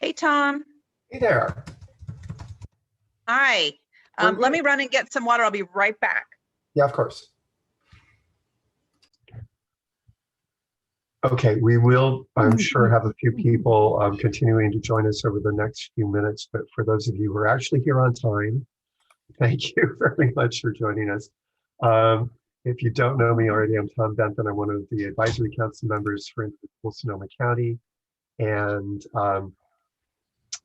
Hey, Tom. Hey there. Hi. Let me run and get some water. I'll be right back. Yeah, of course. Okay, we will, I'm sure, have a few people continuing to join us over the next few minutes, but for those of you who are actually here on time, thank you very much for joining us. If you don't know me already, I'm Tom Benton. I'm one of the advisory council members for Indivisible Sonoma County, and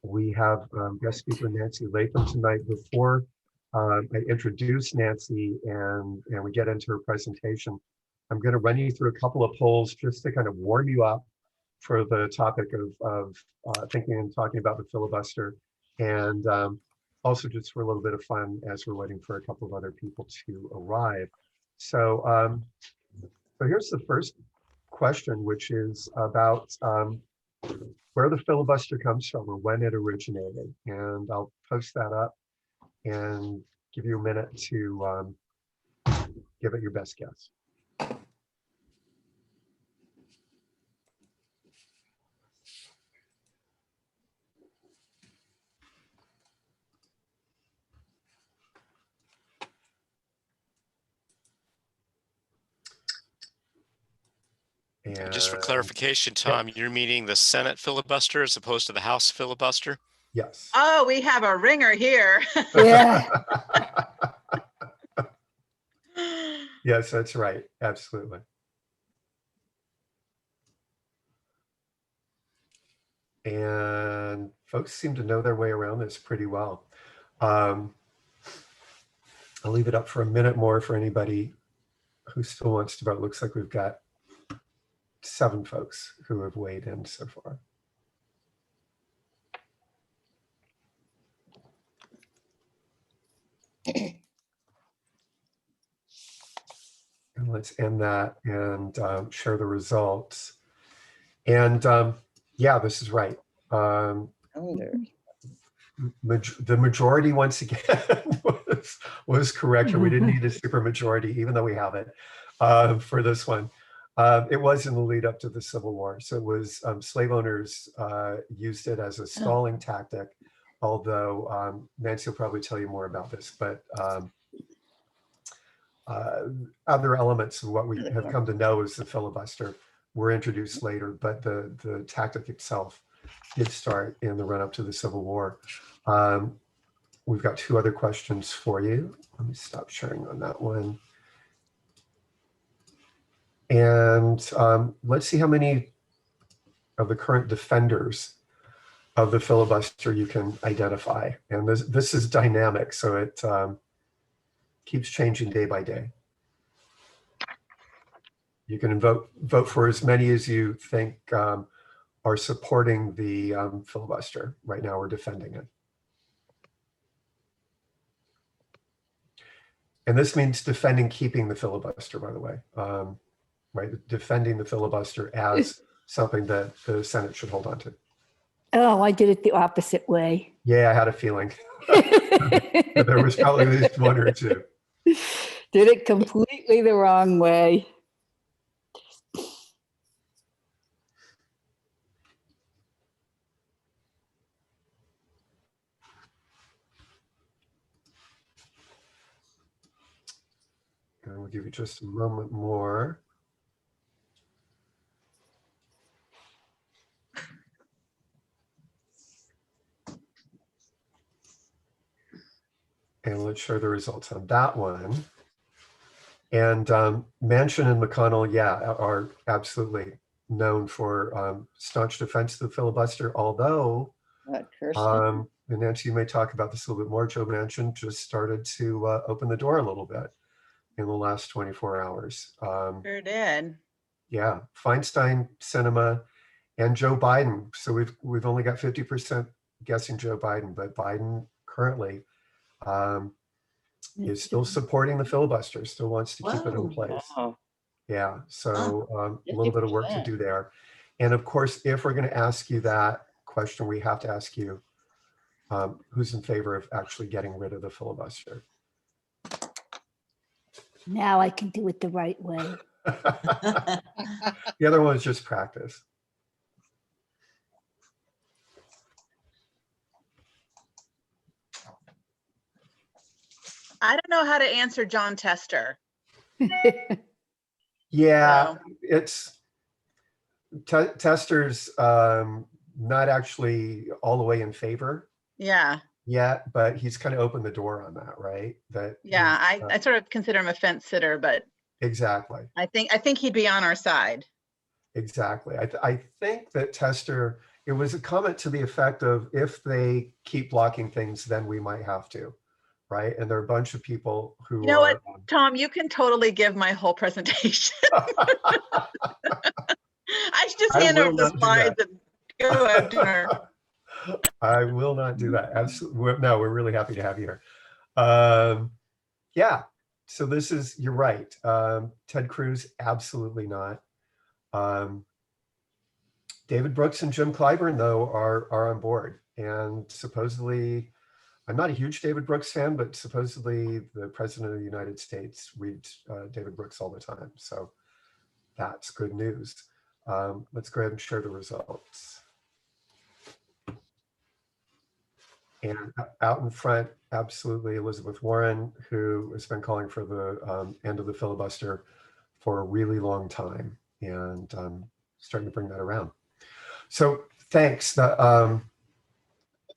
we have guest speaker Nancy Latham tonight. Before I introduce Nancy and we get into her presentation, I'm going to run you through a couple of polls just to kind of warm you up for the topic of thinking and talking about the filibuster, and also just for a little bit of fun as we're waiting for a couple of other people to arrive. So, so here's the first question, which is about where the filibuster comes from or when it originated. And I'll post that up and give you a minute to give it your best guess. And just for clarification, Tom, you're meaning the Senate filibuster as opposed to the House filibuster? Yes. Oh, we have a ringer here. Yeah. Yes, that's right. Absolutely. And folks seem to know their way around this pretty well. I'll leave it up for a minute more for anybody who still wants to vote. Looks like we've got 7 folks who have weighed in so far. And let's end that and share the results. And yeah, this is right. The majority, once again, was correct, and we didn't need a super majority, even though we have it for this one. It was in the lead up to the Civil War. So it was slave owners used it as a stalling tactic, although Nancy will probably tell you more about this, but other elements of what we have come to know as the filibuster were introduced later, but the tactic itself did start in the run-up to the Civil War. We've got 2 other questions for you. Let me stop sharing on that one. And let's see how many of the current defenders of the filibuster you can identify. And this is dynamic, so it keeps changing day by day. You can vote for as many as you think are supporting the filibuster right now or defending it. And this means defending keeping the filibuster, by the way, right? Defending the filibuster as something that the Senate should hold on to. Oh, I did it the opposite way. Yeah, I had a feeling. There was probably at least 1 or 2. Did it completely the wrong way. And we'll give you just a moment more. And let's share the results on that one. And Manchin and McConnell, yeah, are absolutely known for staunch defense of the filibuster, although, and Nancy, you may talk about this a little bit more, Joe Manchin just started to open the door a little bit in the last 24 hours. Sure did. Yeah, Feinstein, Sinema, and Joe Biden. So we've only got 50% guessing Joe Biden, but Biden currently is still supporting the filibuster, still wants to keep it in place. Wow. Yeah, so a little bit of work to do there. And of course, if we're going to ask you that question, we have to ask you who's in favor of actually getting rid of the filibuster. Now I can do it the right way. The other one is just practice. I don't know how to answer John Tester. Yeah, So, it's Tester's not actually all the way in favor yeah, yet, but he's kind of opened the door on that, right? That yeah. he's I sort of consider him a fence sitter, but exactly, I think he'd be on our side. exactly. I think that Tester, it was a comment to the effect of if they keep blocking things, then we might have to, right? And there are a bunch of people who You know what, are. Tom, you can totally give my whole presentation. I should just I hand over will the not do slides that. and go have dinner. I will not do that. Absolutely. No, we're really happy to have you here. Um, yeah. So this is, you're right. Ted Cruz, absolutely not. David Brooks and Jim Clyburn, though, are on board. And supposedly, I'm not a huge David Brooks fan, but supposedly the president of the United States reads David Brooks all the time. So that's good news. Let's go ahead and share the results. And out in front, absolutely, Elizabeth Warren, who has been calling for the end of the filibuster for a really long time, and starting to bring that around. So thanks. That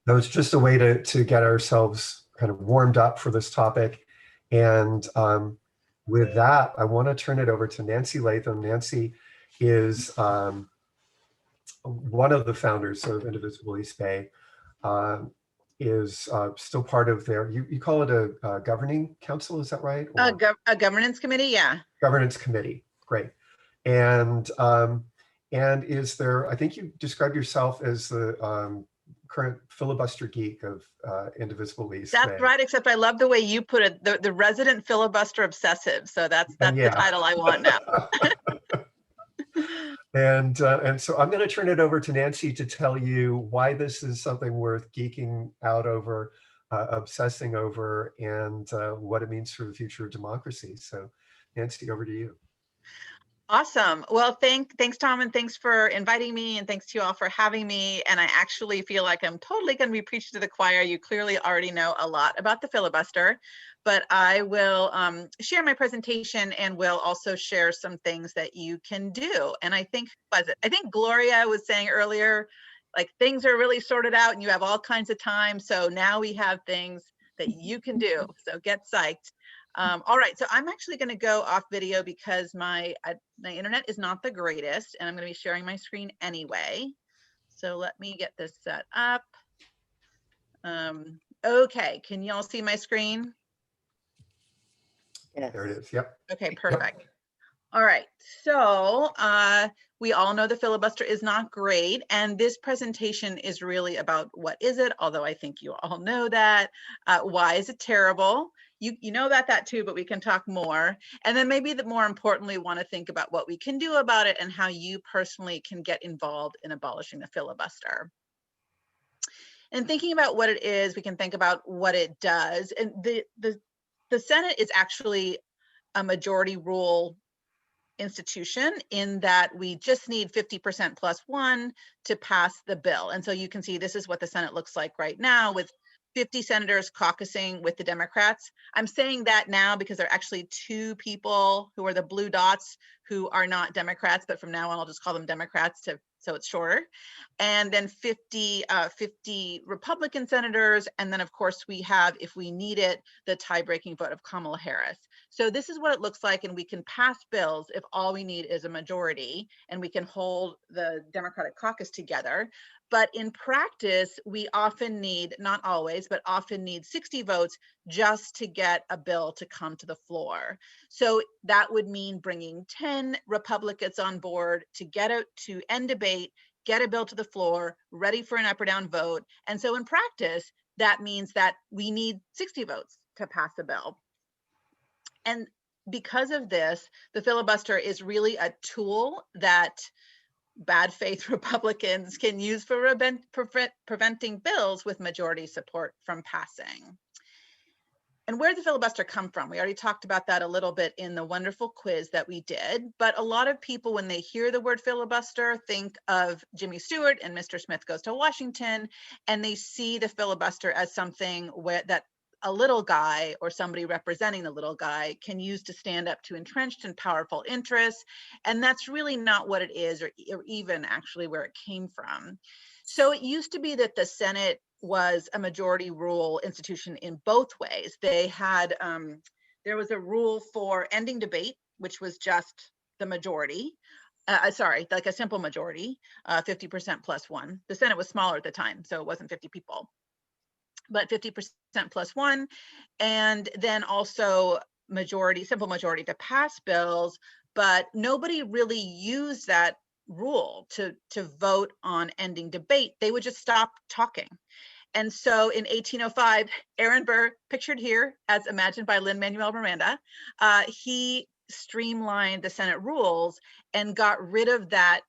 was just a way to get ourselves kind of warmed up for this topic. And with that, I want to turn it over to Nancy Latham. Nancy is one of the founders of Indivisible East Bay. Is still part of their, you call it a governing council, is that right? Or A governance committee, yeah. governance committee, great. And is there, I think you described yourself as the current filibuster geek of Indivisible East Bay. That's right, except I love the way you put it, the resident filibuster obsessive. So that's the title I want now. And so I'm going to turn it over to Nancy to tell you why this is something worth geeking out over, obsessing over, and what it means for the future of democracy. So Nancy, over to you. Awesome. Well, thanks, Tom, and thanks for inviting me, and thanks to you all for having me. And I actually feel like I'm totally going to be preaching to the choir. You clearly already know a lot about the filibuster, but I will share my presentation and will also share some things that you can do. And I think Gloria was saying earlier, like things are really sorted out and you have all kinds of time. So now we have things that you can do. So get psyched. All right, so I'm actually going to go off video because my internet is not the greatest, and I'm going to be sharing my screen anyway. So let me get this set up. Okay, can y'all see my screen? Yes. There it is. Yep. Okay, perfect. Yep. All right, so we all know the filibuster is not great, and this presentation is really about what is it, although I think you all know that. Why is it terrible? You know that too, but we can talk more. And then maybe more importantly, want to think about what we can do about it and how you personally can get involved in abolishing the filibuster. And thinking about what it is, we can think about what it does. And the Senate is actually a majority rule institution in that we just need 50% plus one to pass the bill. And so you can see this is what the Senate looks like right now with 50 senators caucusing with the Democrats. I'm saying that now because there are actually two people who are the blue dots who are not Democrats, but from now on I'll just call them Democrats so it's shorter. And then 50 Republican senators. And then of course we have, if we need it, the tie-breaking vote of Kamala Harris. So this is what it looks like, and we can pass bills if all we need is a majority, and we can hold the Democratic caucus together. But in practice, we often need, not always, but often need 60 votes just to get a bill to come to the floor. So that would mean bringing 10 Republicans on board to to end debate, get a bill to the floor, ready for an up or down vote. And so in practice, that means that we need 60 votes to pass a bill. And because of this, the filibuster is really a tool that bad faith Republicans can use for preventing bills with majority support from passing. And where did the filibuster come from? We already talked about that a little bit in the wonderful quiz that we did, but a lot of people, when they hear the word filibuster, think of Jimmy Stewart and Mr. Smith Goes to Washington, and they see the filibuster as something that a little guy or somebody representing the little guy can use to stand up to entrenched and powerful interests. And that's really not what it is, or even actually where it came from. So it used to be that the Senate was a majority rule institution in both ways. They had, there was a rule for ending debate, which was just the majority. Sorry, like a simple majority, 50% plus one. The Senate was smaller at the time, so it wasn't 50 people, but 50% plus one. And then also majority, simple majority to pass bills, but nobody really used that rule to vote on ending debate. They would just stop talking. And so in 1805, Aaron Burr, pictured here as imagined by Lin-Manuel Miranda, he streamlined the Senate rules and got rid of that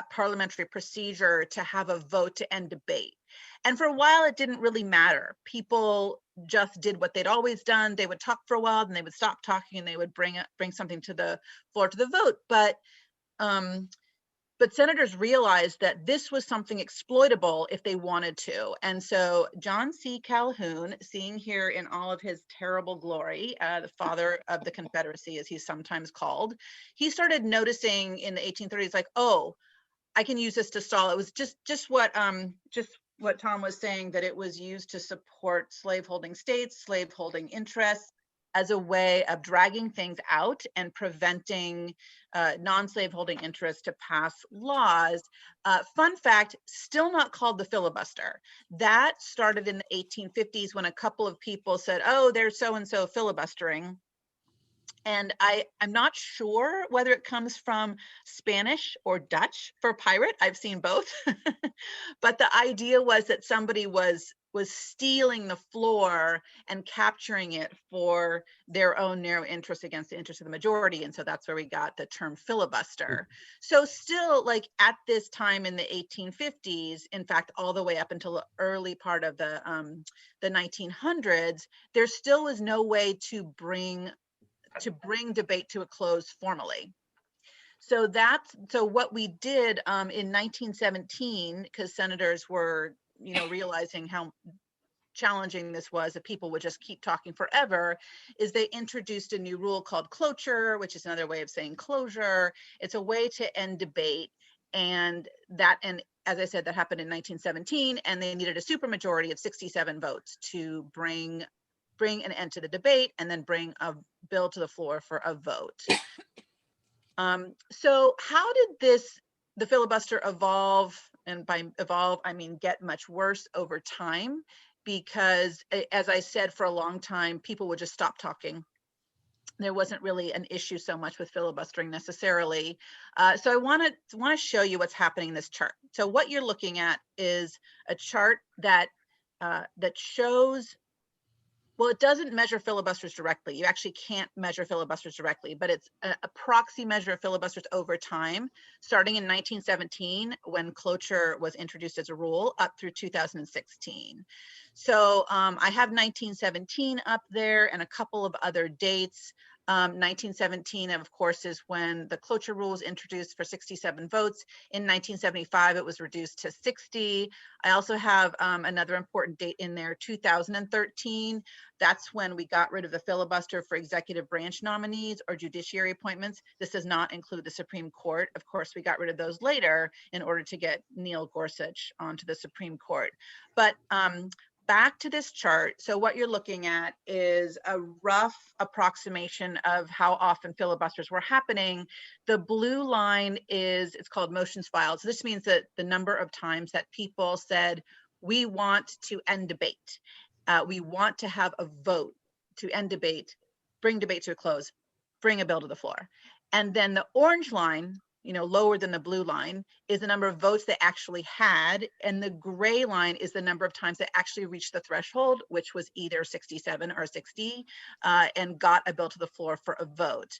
parliamentary procedure to have a vote to end debate. And for a while, it didn't really matter. People just did what they'd always done. They would talk for a while, then they would stop talking, and they would bring something to the floor to the vote. But senators realized that this was something exploitable if they wanted to. And so John C. Calhoun, seeing here in all of his terrible glory, the father of the Confederacy, as he's sometimes called, he started noticing in the 1830s, like, oh, I can use this to stall. It was just what Tom was saying, that it was used to support slaveholding states, slaveholding interests, as a way of dragging things out and preventing non-slaveholding interests to pass laws. Fun fact, still not called the filibuster. That started in the 1850s when a couple of people said, oh, there's so-and-so filibustering. And I'm not sure whether it comes from Spanish or Dutch for pirate. I've seen both. But the idea was that somebody was stealing the floor and capturing it for their own narrow interest against the interest of the majority. And so that's where we got the term filibuster. So still, like at this time in the 1850s, in fact, all the way up until the early part of the 1900s, there still was no way to bring debate to a close formally. So what we did in 1917, because senators were, realizing how challenging this was, that people would just keep talking forever, is they introduced a new rule called cloture, which is another way of saying closure. It's a way to end debate. And as I said, that happened in 1917, and they needed a supermajority of 67 votes to bring an end to the debate and then bring a bill to the floor for a vote. So how did the filibuster evolve? And by evolve, I mean get much worse over time, because as I said, for a long time, people would just stop talking. There wasn't really an issue so much with filibustering necessarily. So I want to show you what's happening in this chart. So what you're looking at is a chart that shows, well, it doesn't measure filibusters directly. You actually can't measure filibusters directly, but it's a proxy measure of filibusters over time, starting in 1917, when cloture was introduced as a rule, up through 2016. So I have 1917 up there and a couple of other dates. 1917, of course, is when the cloture rule was introduced for 67 votes. In 1975, it was reduced to 60. I also have another important date in there, 2013. That's when we got rid of the filibuster for executive branch nominees or judiciary appointments. This does not include the Supreme Court. Of course, we got rid of those later in order to get Neil Gorsuch onto the Supreme Court. But back to this chart. So what you're looking at is a rough approximation of how often filibusters were happening. The blue line it's called motions filed. So this means that the number of times that people said, we want to end debate. We want to have a vote to end debate, bring debate to a close, bring a bill to the floor. And then the orange line, lower than the blue line, is the number of votes they actually had. And the gray line is the number of times they actually reached the threshold, which was either 67 or 60, and got a bill to the floor for a vote.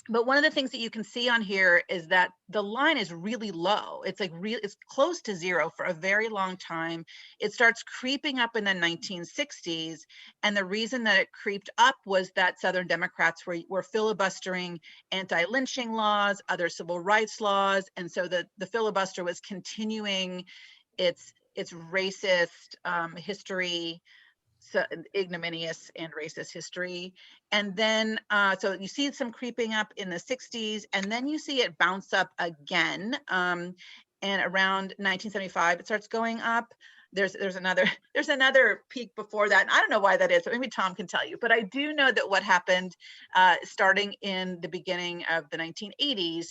But one of the things that you can see on here is that the line is really low. It's it's close to zero for a very long time. It starts creeping up in the 1960s. And the reason that it creeped up was that Southern Democrats were filibustering anti-lynching laws, other civil rights laws. And so the filibuster was continuing its racist history so ignominious and racist history. And then, so you see some creeping up in the 60s, and then you see it bounce up again. And around 1975, it starts going up. There's another peak before that. And I don't know why that is, but maybe Tom can tell you. But I do know that what happened starting in the beginning of the 1980s,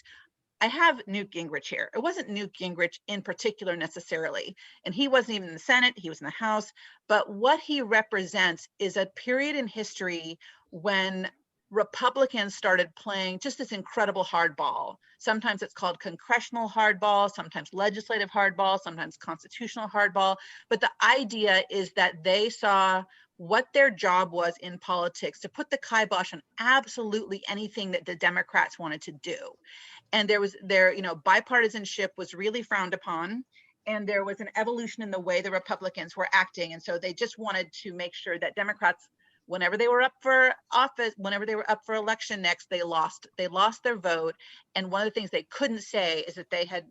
I have Newt Gingrich here. It wasn't Newt Gingrich in particular necessarily, and he wasn't even in the Senate, he was in the House, but what he represents is a period in history when Republicans started playing just this incredible hardball. Sometimes it's called congressional hardball, sometimes legislative hardball, sometimes constitutional hardball, but the idea is that they saw what their job was in politics to put the kibosh on absolutely anything that the Democrats wanted to do. And bipartisanship was really frowned upon, and there was an evolution in the way the Republicans were acting. And so they just wanted to make sure that Democrats, whenever they were up for office, whenever they were up for election next, they lost their vote. And one of the things they couldn't say is that they had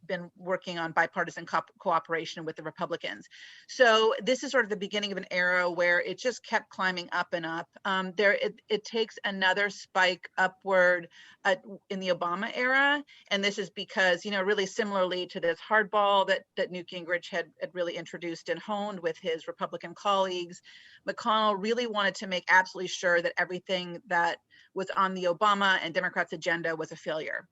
been working on bipartisan cooperation with the Republicans. So this is sort of the beginning of an era where it just kept climbing up and up. It takes another spike upward in the Obama era. And this is because, really similarly to this hardball that Newt Gingrich had really introduced and honed with his Republican colleagues, McConnell really wanted to make absolutely sure that everything that was on the Obama and Democrats' agenda was a failure.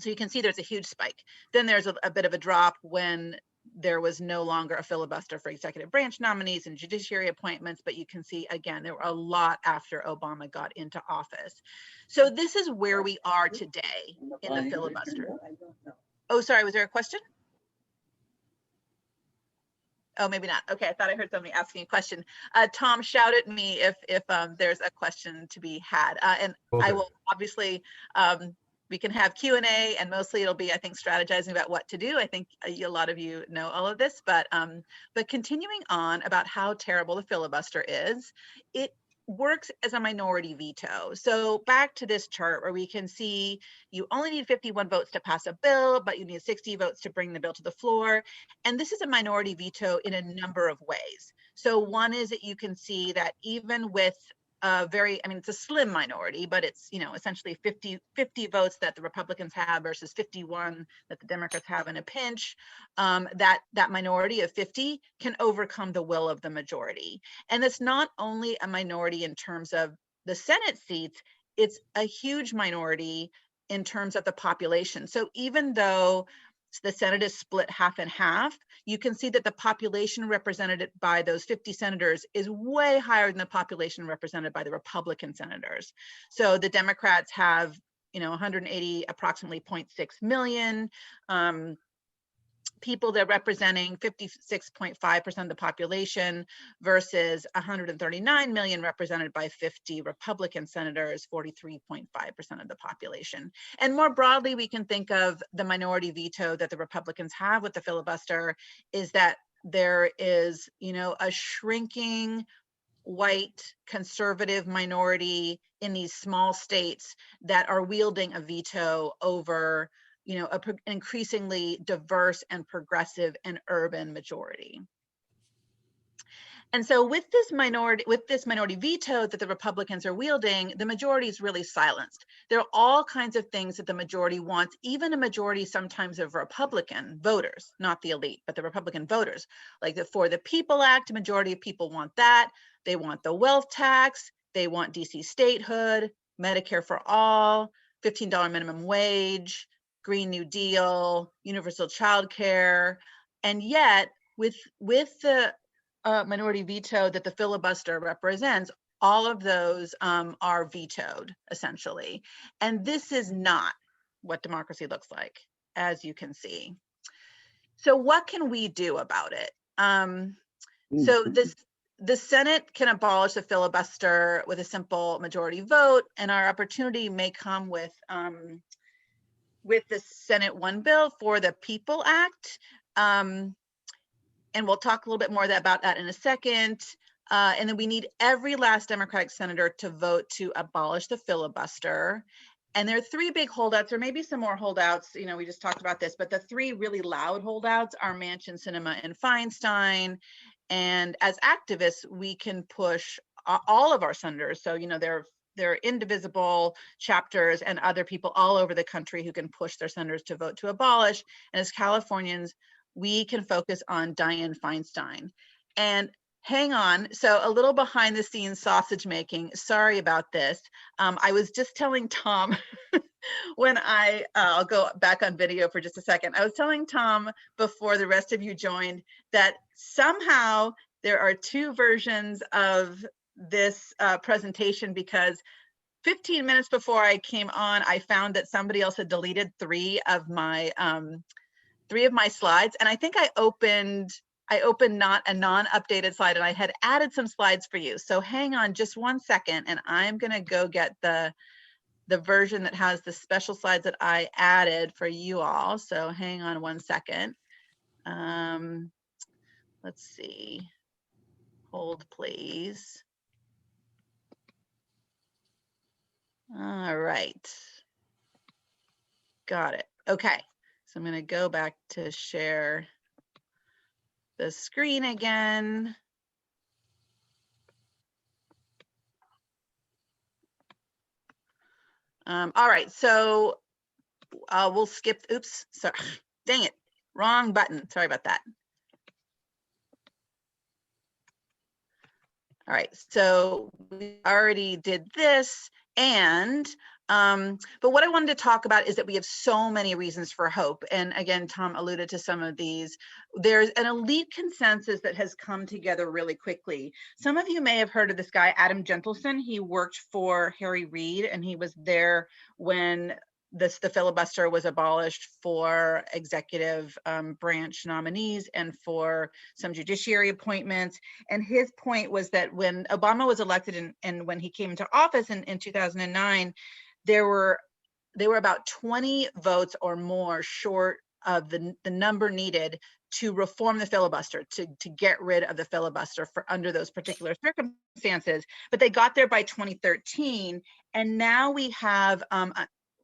So you can see there's a huge spike. Then there's a bit of a drop when there was no longer a filibuster for executive branch nominees and judiciary appointments, but you can see, again, there were a lot after Obama got into office. So this is where we are today in the filibuster. Oh, sorry, was there a question? Oh, maybe not. Okay, I thought I heard somebody asking a question. Tom, shout at me if there's a question to be had. And okay. I will obviously, we can have Q&A, and mostly it'll be, I think, strategizing about what to do. I think a lot of you know all of this, but continuing on about how terrible the filibuster is, it works as a minority veto. So back to this chart where we can see you only need 51 votes to pass a bill, but you need 60 votes to bring the bill to the floor. And this is a minority veto in a number of ways. So one is that you can see that even with it's a slim minority, but it's, essentially 50 votes that the Republicans have versus 51 that the Democrats have in a pinch, that minority of 50 can overcome the will of the majority. And it's not only a minority in terms of the Senate seats, it's a huge minority in terms of the population. So even though the Senate is split half and half, you can see that the population represented by those 50 senators is way higher than the population represented by the Republican senators. So the Democrats have, 180, approximately 0.6 million people. They're representing 56.5% of the population versus 139 million represented by 50 Republican senators, 43.5% of the population. And more broadly, we can think of the minority veto that the Republicans have with the filibuster is that there is, a shrinking white conservative minority in these small states that are wielding a veto over an increasingly diverse and progressive and urban majority. And so with this minority veto that the Republicans are wielding, the majority is really silenced. There are all kinds of things that the majority wants, even a majority sometimes of Republican voters, not the elite, but the Republican voters. Like the For the People Act, a majority of people want that. They want the wealth tax. They want DC statehood, Medicare for all, $15 minimum wage, Green New Deal, universal child care. And yet with the minority veto that the filibuster represents, all of those are vetoed essentially. And this is not what democracy looks like, as you can see. So what can we do about it? So the Senate can abolish the filibuster with a simple majority vote, and our opportunity may come with the Senate One bill For the People Act. And we'll talk a little bit more about that in a second. And then we need every last Democratic senator to vote to abolish the filibuster. And there are three big holdouts, or maybe some more holdouts. We just talked about this, but the three really loud holdouts are Manchin, Sinema, and Feinstein. And as activists, we can push all of our senators. So, you know, there are Indivisible chapters and other people all over the country who can push their senators to vote to abolish. And as Californians, we can focus on Dianne Feinstein. And hang on, so a little behind the scenes sausage making. Sorry about this. I was just telling Tom when I'll go back on video for just a second. I was telling Tom before the rest of you joined that somehow there are two versions of this presentation, because 15 minutes before I came on, I found that somebody else had deleted three of my slides, and I think I opened not a non-updated slide, and I had added some slides for you. So hang on just one second, and I'm gonna go get the version that has the special slides that I added for you all. So hang on one second. Let's see. Hold, please. All right. Got it. Okay. So I'm going to go back to share the screen again. All right. So we'll skip. Oops. Sorry. Dang it. Wrong button. Sorry about that. All right, so we already did this, and but what I wanted to talk about is that we have so many reasons for hope. And again, Tom alluded to some of these. There's an elite consensus that has come together really quickly. Some of you may have heard of this guy, Adam Gentleson. He worked for Harry Reid, and he was there when the filibuster was abolished for executive branch nominees and for some judiciary appointments. And his point was that when Obama was elected and when he came into office in 2009, there were about 20 votes or more short of the number needed to reform the filibuster, to get rid of the filibuster for under those particular circumstances. But they got there by 2013, and now we have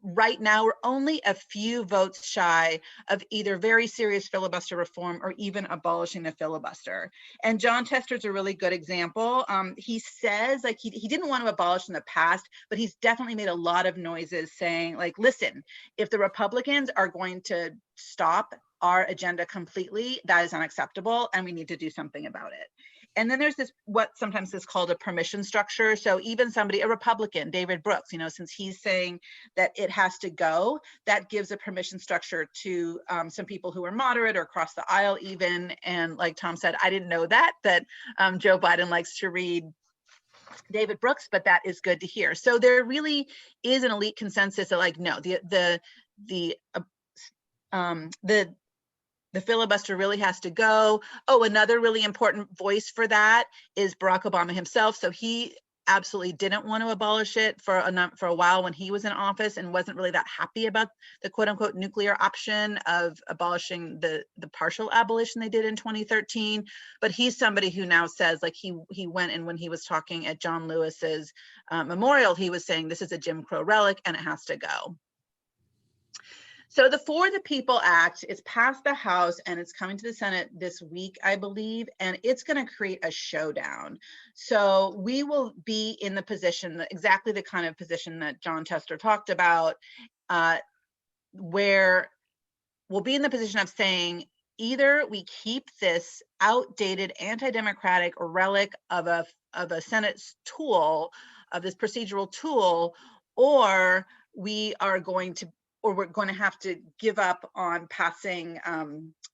right now, we're only a few votes shy of either very serious filibuster reform or even abolishing the filibuster. And John Tester's a really good example. He says, like, he didn't want to abolish in the past, but he's definitely made a lot of noises saying, like, listen, if the Republicans are going to stop our agenda completely, that is unacceptable, and we need to do something about it. And then there's this, what sometimes is called a permission structure. So even somebody, a Republican, David Brooks, you know, since he's saying that it has to go, that gives a permission structure to some people who are moderate or across the aisle even. And like Tom said, I didn't know that Joe Biden likes to read David Brooks, but that is good to hear. So there really is an elite consensus that, like, no, the filibuster really has to go. Oh, another really important voice for that is Barack Obama himself. So he absolutely didn't want to abolish it for a while when he was in office, and wasn't really that happy about the quote unquote nuclear option of abolishing the partial abolition they did in 2013. But he's somebody who now says, like, he went, and when he was talking at John Lewis's memorial, he was saying this is a Jim Crow relic and it has to go. So the For the People Act is passed the House and it's coming to the Senate this week, I believe, and it's going to create a showdown. So we will be in the position, exactly the kind of position that John Tester talked about, where we'll be in the position of saying, either we keep this outdated anti-democratic relic of a Senate tool, of this procedural tool, or we're going to have to give up on passing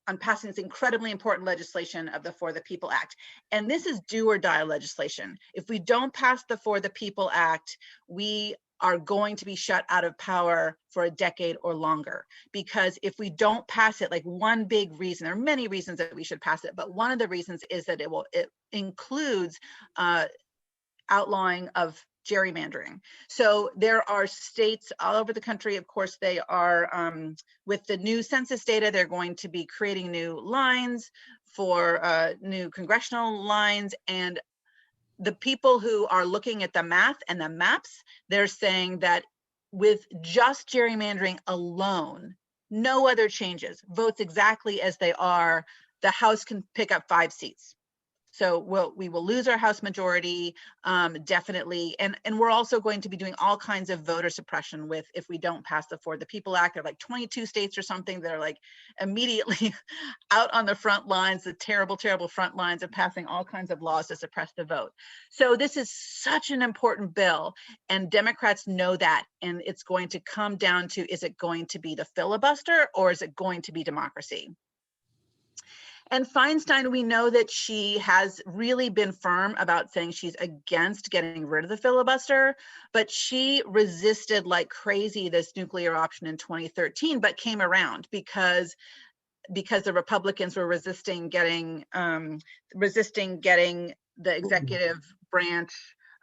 this incredibly important legislation of the For the People Act. And this is do or die legislation. If we don't pass the For the People Act, we are going to be shut out of power for a decade or longer. Because if we don't pass it, like, one big reason, there are many reasons that we should pass it, but one of the reasons is that it includes outlawing of gerrymandering. So there are states all over the country, of course, they are, with the new census data, they're going to be creating new lines for new congressional lines. And the people who are looking at the math and the maps, they're saying that with just gerrymandering alone, no other changes, votes exactly as they are, the House can pick up 5 seats. So we will lose our House majority, definitely. And we're also going to be doing all kinds of voter suppression with, if we don't pass the For the People Act. There are like 22 states or something that are like immediately out on the front lines, the terrible, terrible front lines of passing all kinds of laws to suppress the vote. So this is such an important bill, and Democrats know that. And it's going to come down to, is it going to be the filibuster or is it going to be democracy? And Feinstein, we know that she has really been firm about saying she's against getting rid of the filibuster, but she resisted like crazy this nuclear option in 2013, but came around because the Republicans were resisting getting the executive branch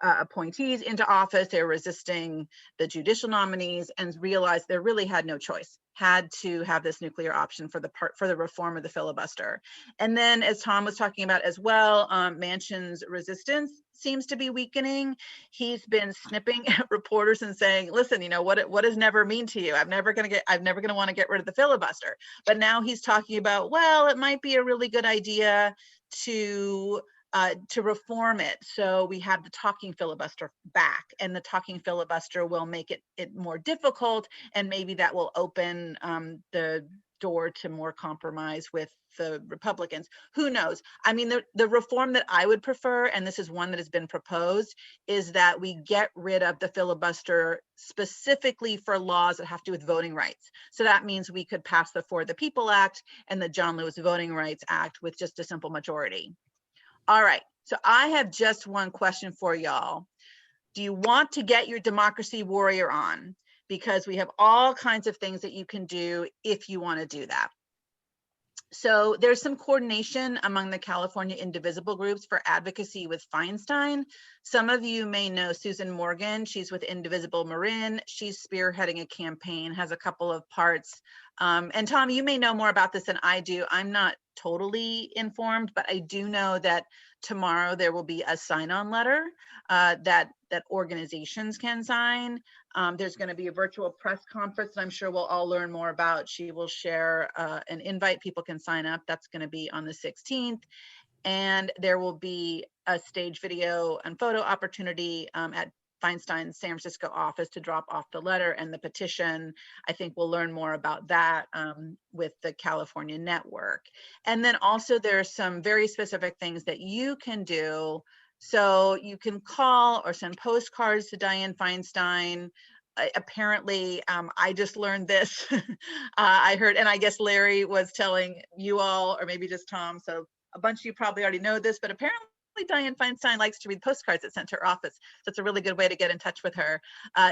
appointees into office. They were resisting the judicial nominees, and realized they really had no choice, had to have this nuclear option for the reform of the filibuster. And then, as Tom was talking about as well, Manchin's resistance seems to be weakening. He's been snipping at reporters and saying, listen, you know, what does never mean to you? I'm never going to want to get rid of the filibuster. But now he's talking about, well, it might be a really good idea to reform it. So we have the talking filibuster back, and the talking filibuster will make it more difficult, and maybe that will open the door to more compromise with the Republicans. Who knows? I mean, the reform that I would prefer, and this is one that has been proposed, is that we get rid of the filibuster specifically for laws that have to do with voting rights. So that means we could pass the For the People Act and the John Lewis Voting Rights Act with just a simple majority. All right, so I have just one question for y'all. Do you want to get your democracy warrior on? Because we have all kinds of things that you can do if you want to do that. So there's some coordination among the California Indivisible groups for advocacy with Feinstein. Some of you may know Susan Morgan. She's with Indivisible Marin. She's spearheading a campaign, has a couple of parts. And Tom, you may know more about this than I do. I'm not totally informed, but I do know that tomorrow there will be a sign-on letter that organizations can sign. There's going to be a virtual press conference that I'm sure we'll all learn more about. She will share an invite. People can sign up. That's going to be on the 16th. And there will be a stage video and photo opportunity at Feinstein's San Francisco office to drop off the letter and the petition. I think we'll learn more about that with the California network. And then also there's some very specific things that you can do. So you can call or send postcards to Dianne Feinstein. Apparently, I just learned this. I heard, and I guess Larry was telling you all, or maybe just Tom, so a bunch of you probably already know this, but apparently Dianne Feinstein likes to read postcards that's sent to her office. So it's a really good way to get in touch with her.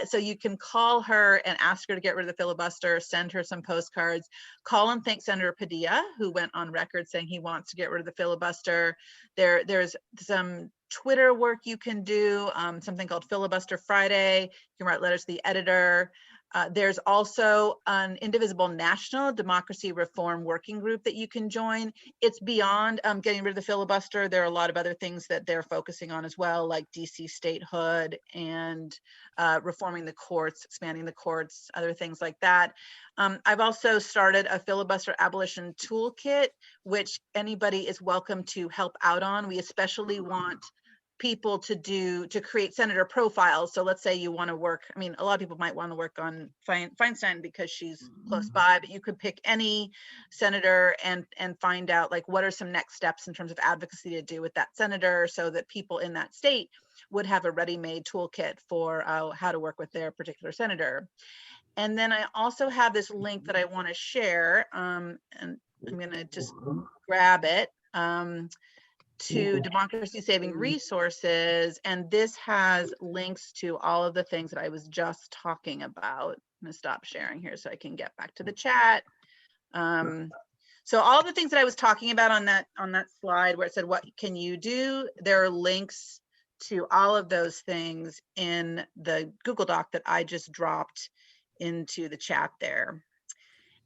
So you can call her and ask her to get rid of the filibuster, send her some postcards, call and thank Senator Padilla, who went on record saying he wants to get rid of the filibuster. There's some Twitter work you can do, something called Filibuster Friday. You can write letters to the editor. There's also an Indivisible National Democracy Reform Working Group that you can join. It's beyond getting rid of the filibuster. There are a lot of other things that they're focusing on as well, like DC statehood and reforming the courts, expanding the courts, other things like that. I've also started a filibuster abolition toolkit, which anybody is welcome to help out on. We especially want people to create senator profiles. So let's say you want to work, I mean, a lot of people might want to work on Feinstein because she's close by, but you could pick any senator and find out like what are some next steps in terms of advocacy to do with that senator, so that people in that state would have a ready-made toolkit for how to work with their particular senator. And then I also have this link that I want to share, and I'm going to just grab it. To Democracy Saving Resources, and this has links to all of the things that I was just talking about. I'm gonna stop sharing here so I can get back to the chat. So all the things that I was talking about on that slide where it said, what can you do? There are links to all of those things in the Google Doc that I just dropped into the chat there.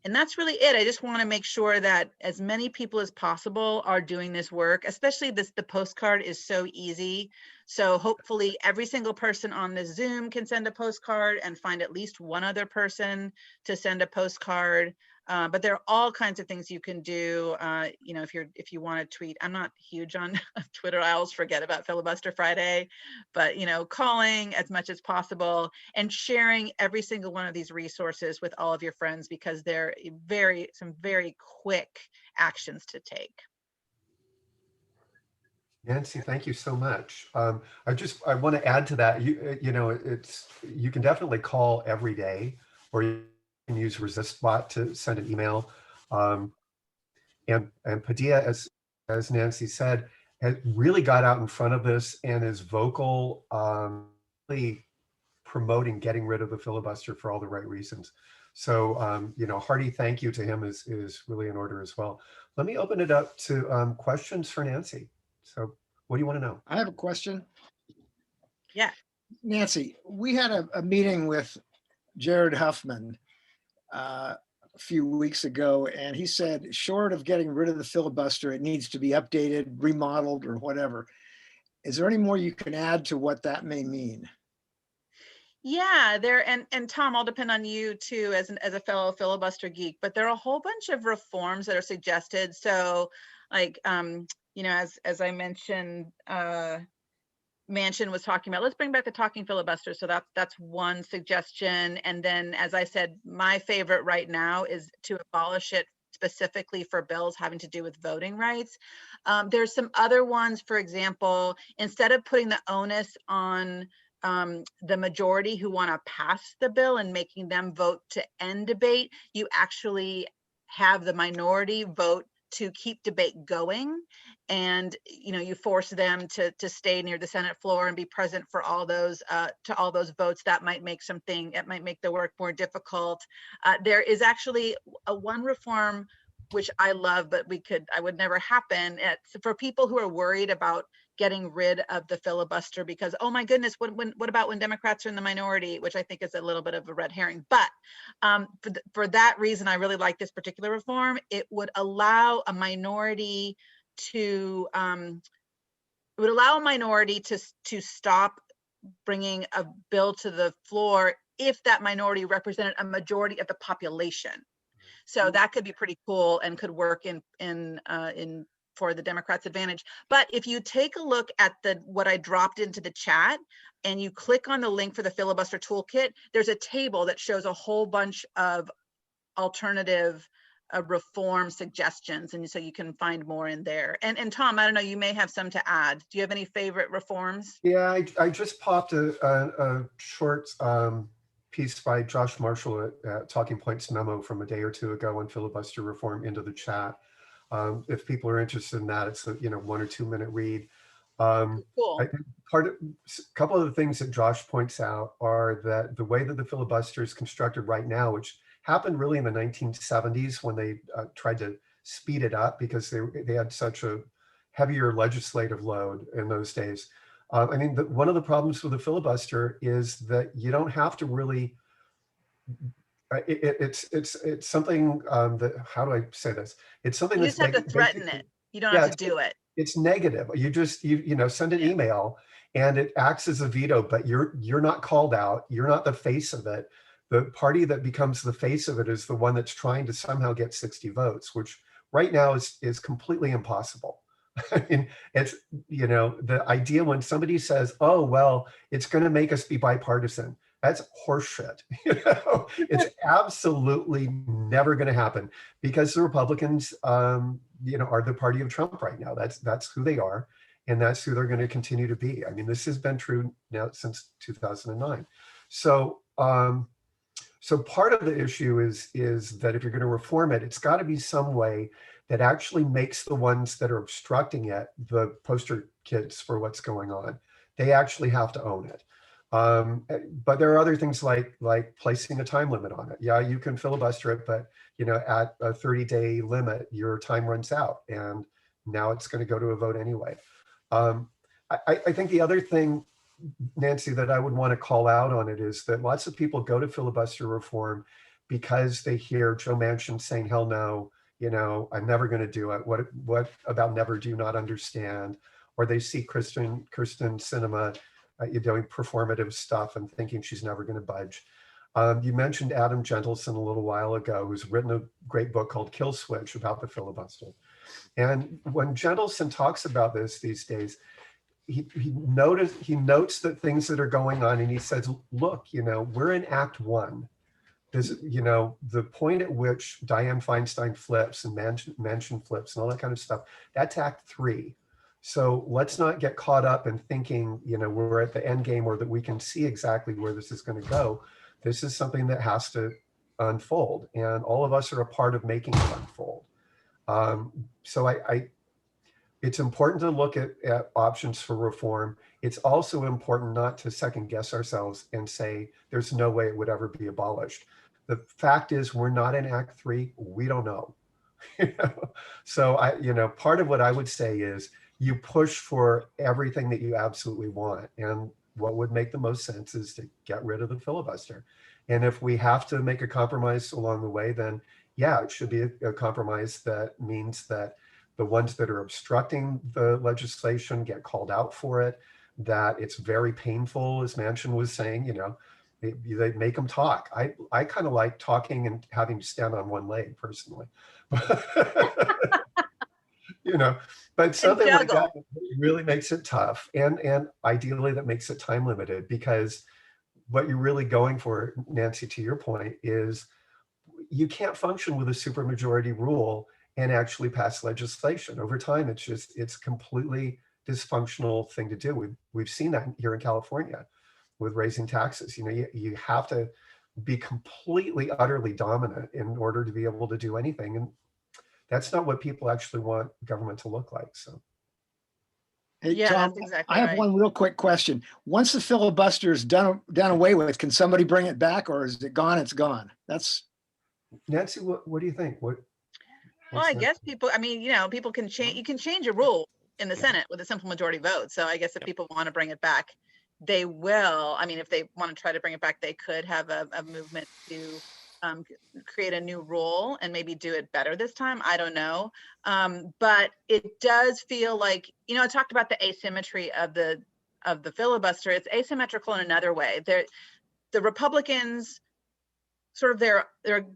And that's really it. I just want to make sure that as many people as possible are doing this work, especially the postcard is so easy. So hopefully every single person on this Zoom can send a postcard and find at least one other person to send a postcard. But there are all kinds of things you can do. You know, if you want to tweet, I'm not huge on Twitter. I always forget about Filibuster Friday, but you know, calling as much as possible and sharing every single one of these resources with all of your friends, because they're some very quick actions to take. Nancy, thank you so much. I want to add to that. You know, you can definitely call every day, or you can use ResistBot to send an email. And Padilla, as Nancy said, has really got out in front of this and is vocal, really promoting getting rid of the filibuster for all the right reasons. So, you know, hearty thank you to him is really in order as well. Let me open it up to questions for Nancy. So what do you want to know? I have a question. Yeah. Nancy, we had a meeting with Jared Huffman a few weeks ago, and he said, short of getting rid of the filibuster, it needs to be updated, remodeled, or whatever. Is there any more you can add to what that may mean? Yeah, and Tom, I'll depend on you too as a fellow filibuster geek, but there are a whole bunch of reforms that are suggested. So like you know, as I mentioned, Manchin was talking about, let's bring back the talking filibuster. So that's one suggestion. And then, as I said, my favorite right now is to abolish it specifically for bills having to do with voting rights. There's some other ones, for example, instead of putting the onus on the majority who want to pass the bill and making them vote to end debate, you actually have the minority vote to keep debate going, and you know, you force them to stay near the Senate floor and be present for all those votes. That might make the work more difficult. There is actually one reform which I love, but I would never happen. It's for people who are worried about getting rid of the filibuster because, oh my goodness, what about when Democrats are in the minority, which I think is a little bit of a red herring. But for that reason, I really like this particular reform. It would allow a minority to stop bringing a bill to the floor if that minority represented a majority of the population. So that could be pretty cool and could work in for the Democrats' advantage. But if you take a look at what I dropped into the chat and you click on the link for the filibuster toolkit, there's a table that shows a whole bunch of alternative reform suggestions, and so you can find more in there. And Tom, I don't know, you may have some to add. Do you have any favorite reforms? Yeah, I just popped a short piece by Josh Marshall at Talking Points memo from a day or two ago on filibuster reform into the chat. If people are interested in that, it's a 1 or 2 minute read. Cool. I think a couple of the things that Josh points out are that the way that the filibuster is constructed right now, which happened really in the 1970s when they tried to speed it up because they had such a heavier legislative load in those days. I mean, one of the problems with the filibuster is that you don't have to really. It's something that, how do I say this? It's something You that's just have to threaten it. You don't have to do it. It's negative. You just send an email and it acts as a veto, but you're not called out. You're not the face of it. The party that becomes the face of it is the one that's trying to somehow get 60 votes, which right now is completely impossible. I mean, it's, the idea when somebody says, oh, well, it's going to make us be bipartisan. That's horseshit. It's absolutely never going to happen because the Republicans, are the party of Trump right now. That's who they are. And that's who they're going to continue to be. I mean, this has been true now since 2009. So, so part of the issue is that if you're going to reform it, it's got to be some way that actually makes the ones that are obstructing it the poster kids for what's going on. They actually have to own it. But there are other things like placing a time limit on it. Yeah, you can filibuster it, but at a 30-day limit, your time runs out, and now it's going to go to a vote anyway. I think the other thing, Nancy, that I would want to call out on it is that lots of people go to filibuster reform because they hear Joe Manchin saying, hell no, I'm never going to do it. What about never do you not understand? Or they see Kristen Sinema doing performative stuff and thinking she's never going to budge. You mentioned Adam Gentleson a little while ago, who's written a great book called Kill Switch about the filibuster. And when Gentleson talks about this these days, he notes that things that are going on, and he says, look, we're in Act 1. This, the point at which Dianne Feinstein flips and Manchin flips and all that kind of stuff, that's Act 3. So let's not get caught up in thinking, we're at the end game or that we can see exactly where this is going to go. This is something that has to unfold, and all of us are a part of making it unfold. So it's important to look at options for reform. It's also important not to second guess ourselves and say there's no way it would ever be abolished. The fact is, we're not in Act 3. We don't know. So part of what I would say is you push for everything that you absolutely want. And what would make the most sense is to get rid of the filibuster. And if we have to make a compromise along the way, then yeah, it should be a compromise that means that the ones that are obstructing the legislation get called out for it, that it's very painful, as Manchin was saying, they make them talk. I kind of like talking and having to stand on one leg personally. But something like that really makes it tough. And ideally that makes it time limited, because what you're really going for, Nancy, to your point, is you can't function with a supermajority rule and actually pass legislation. Over time, it's completely dysfunctional thing to do. We've seen that here in California with raising taxes. You have to be completely, utterly dominant in order to be able to do anything. And that's not what people actually want government to look like. So. Hey, Yeah, Tom, that's exactly I have right. one real quick question. Once the filibuster is done away with, can somebody bring it back, or is it gone? It's gone. That's Nancy. What do you think? Well, I guess people, people can change, you can change a rule in the Senate with a simple majority vote. So I guess if people want to bring it back, they will. I mean, if they want to try to bring it back, they could have a movement to create a new rule and maybe do it better this time. I don't know. But it does feel like, I talked about the asymmetry of the filibuster. It's asymmetrical in another way. The Republicans, sort of their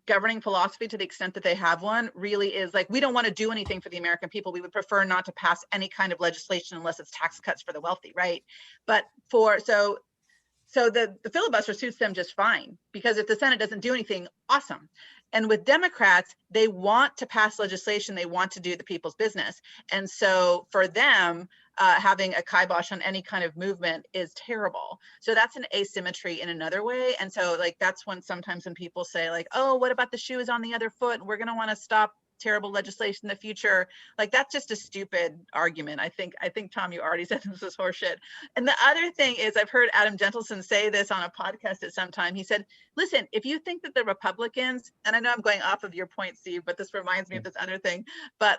governing philosophy, to the extent that they have one, really is like, we don't want to do anything for the American people. We would prefer not to pass any kind of legislation unless it's tax cuts for the wealthy, right? But so the filibuster suits them just fine, because if the Senate doesn't do anything, awesome. And with Democrats, they want to pass legislation. They want to do the people's business. And so for them, having a kibosh on any kind of movement is terrible. So that's an asymmetry in another way. And so that's when sometimes when people say oh, what about the shoe is on the other foot? We're going to want to stop terrible legislation in the future. That's just a stupid argument. I think, Tom, you already said this was horseshit. And the other thing is, I've heard Adam Gentleson say this on a podcast at some time. He said, listen, if you think that the Republicans, and I know I'm going off of your point, Steve, but this reminds me of this other thing. But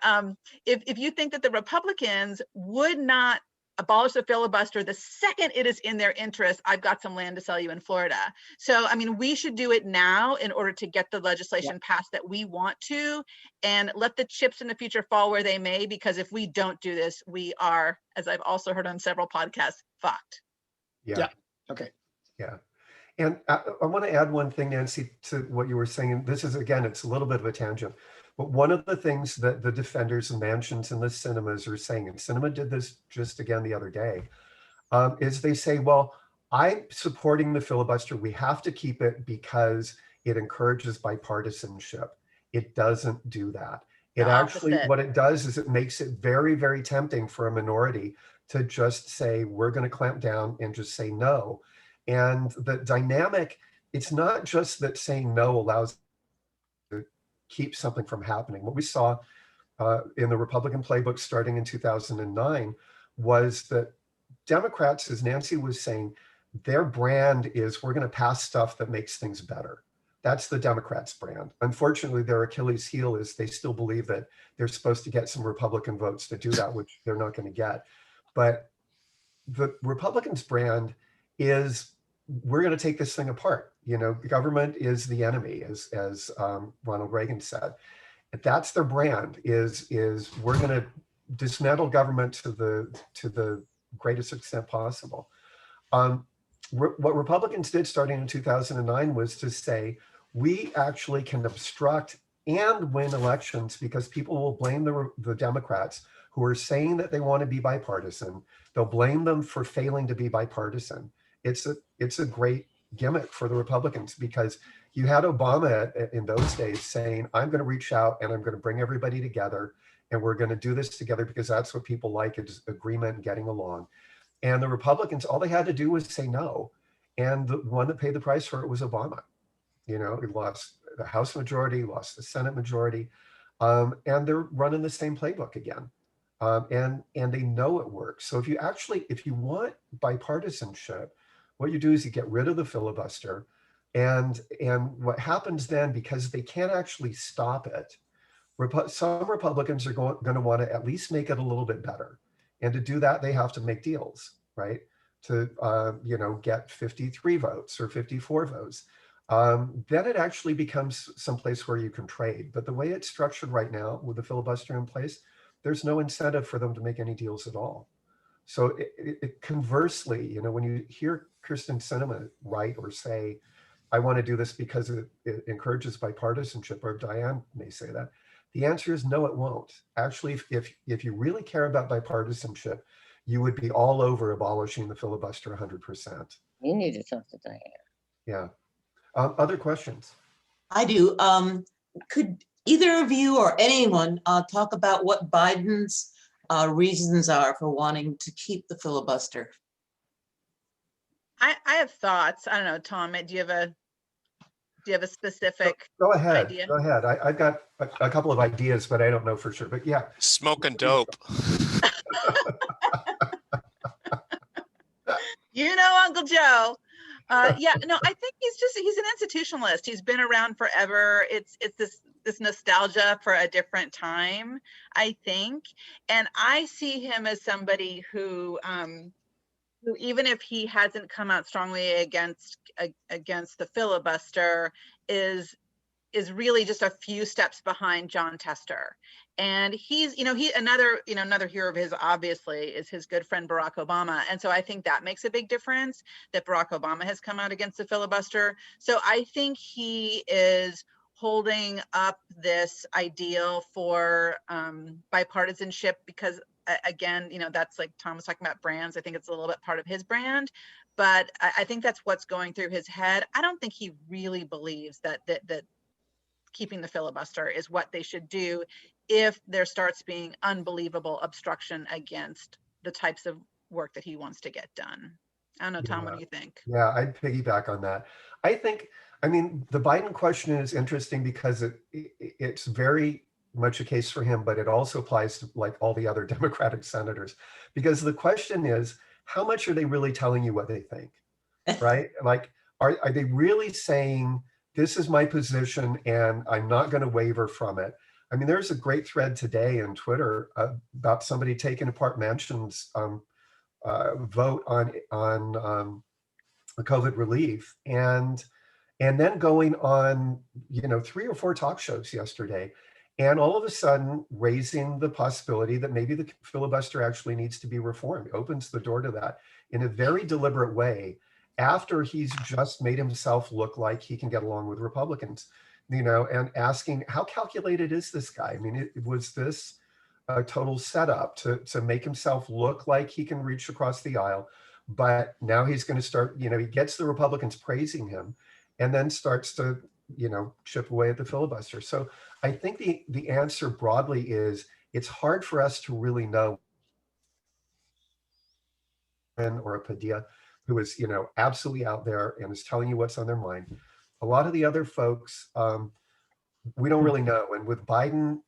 if you think that the Republicans would not abolish the filibuster the second it is in their interest, I've got some land to sell you in Florida. So, we should do it now in order to get the legislation passed that we want to, and let the chips in the future fall where they may, because if we don't do this, we are, as I've also heard on several podcasts, fucked. Yeah. Okay. Yeah. And I want to add one thing, Nancy, to what you were saying. This is, again, it's a little bit of a tangent. But one of the things that the defenders of Manchins and the cinemas are saying, and Cinema did this just again the other day, is they say, well, I'm supporting the filibuster. We have to keep it because it encourages bipartisanship. It doesn't do that. It actually, what it does is it makes it very, very tempting for a minority to just say, we're going to clamp down and just say no. And the dynamic, it's not just that saying no allows to keep something from happening. What we saw in the Republican playbook starting in 2009 was that Democrats, as Nancy was saying, their brand is, we're going to pass stuff that makes things better. That's the Democrats' brand. Unfortunately, their Achilles heel is they still believe that they're supposed to get some Republican votes to do that, which they're not going to get. But the Republicans' brand is, we're going to take this thing apart. Government is the enemy, as Ronald Reagan said. That's their brand. Is we're going to dismantle government to the greatest extent possible. what Republicans did starting in 2009 was to say, we actually can obstruct and win elections because people will blame the Democrats who are saying that they want to be bipartisan. They'll blame them for failing to be bipartisan. It's a great gimmick for the Republicans, because you had Obama in those days saying, I'm going to reach out and I'm going to bring everybody together and we're going to do this together because that's what people like, is agreement and getting along. And the Republicans, all they had to do was say no. And the one that paid the price for it was Obama. He lost the House majority, lost the Senate majority, and they're running the same playbook again. And they know it works. So if you want bipartisanship, what you do is you get rid of the filibuster. And what happens then, because they can't actually stop it, some Republicans are going to want to at least make it a little bit better. And to do that, they have to make deals, right? To get 53 votes or 54 votes. Then it actually becomes someplace where you can trade. But the way it's structured right now with the filibuster in place, there's no incentive for them to make any deals at all. So conversely, when you hear Kirsten Sinema write or say, I want to do this because it encourages bipartisanship, or Diane may say that, the answer is no, it won't. Actually, if you really care about bipartisanship, you would be all over abolishing the filibuster 100%. You need to talk to Diane. Yeah. Other questions? I do. Could either of you or anyone talk about what Biden's reasons are for wanting to keep the filibuster? I have thoughts. I don't know, Tom, do you have a specific Go ahead. idea? Go ahead. I've got a couple of ideas, but I don't know for sure. But yeah. Smoking dope. Uncle Joe. Yeah, no, I think he's an institutionalist. He's been around forever. It's this nostalgia for a different time, I think. And I see him as somebody who even if he hasn't come out strongly against the filibuster, is really just a few steps behind John Tester. And he's, another hero of his, obviously, is his good friend Barack Obama. And so I think that makes a big difference that Barack Obama has come out against the filibuster. So I think he is holding up this ideal for bipartisanship because, again, that's like Tom was talking about brands. I think it's a little bit part of his brand, but I think that's what's going through his head. I don't think he really believes that keeping the filibuster is what they should do if there starts being unbelievable obstruction against the types of work that he wants to get done. I don't know, Tom, what do you think? Yeah, I'd piggyback on that. The Biden question is interesting because it's very much a case for him, but it also applies to like all the other Democratic senators, because the question is, how much are they really telling you what they think, right? Like, are they really saying, this is my position and I'm not going to waver from it? I mean, there's a great thread today in Twitter about somebody taking apart Manchin's vote on COVID relief, and then going on, 3 or 4 talk shows yesterday, and all of a sudden raising the possibility that maybe the filibuster actually needs to be reformed. It opens the door to that in a very deliberate way, after he's just made himself look like he can get along with Republicans, and asking, how calculated is this guy? I mean, was this a total setup to make himself look like he can reach across the aisle? But now he's going to start, he gets the Republicans praising him and then starts to, chip away at the filibuster. So I think the answer broadly is, it's hard for us to really know, or a Padilla who is, absolutely out there and is telling you what's on their mind. A lot of the other folks, we don't really know. And with Biden,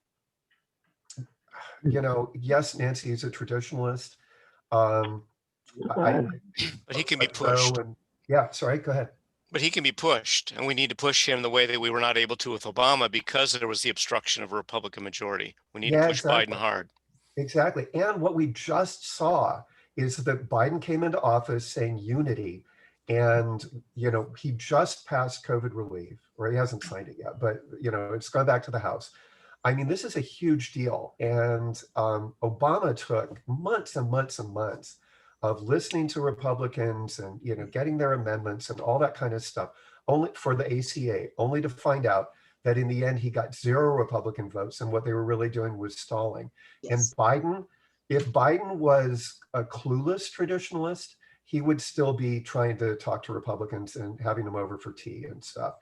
yes, Nancy is a traditionalist. But he can be pushed. Yeah, sorry, go ahead. But he can be pushed, and we need to push him the way that we were not able to with Obama because there was the obstruction of a Republican majority. We need to push Biden hard. Exactly. And what we just saw is that Biden came into office saying unity, and he just passed COVID relief, or he hasn't signed it yet, but it's gone back to the House. I mean, this is a huge deal, and Obama took months and months and months of listening to Republicans and, you know, getting their amendments and all that kind of stuff, only for the ACA, only to find out that in the end he got 0 Republican votes, and what they were really doing was stalling. And Yes. Biden, if Biden was a clueless traditionalist, he would still be trying to talk to Republicans and having them over for tea and stuff.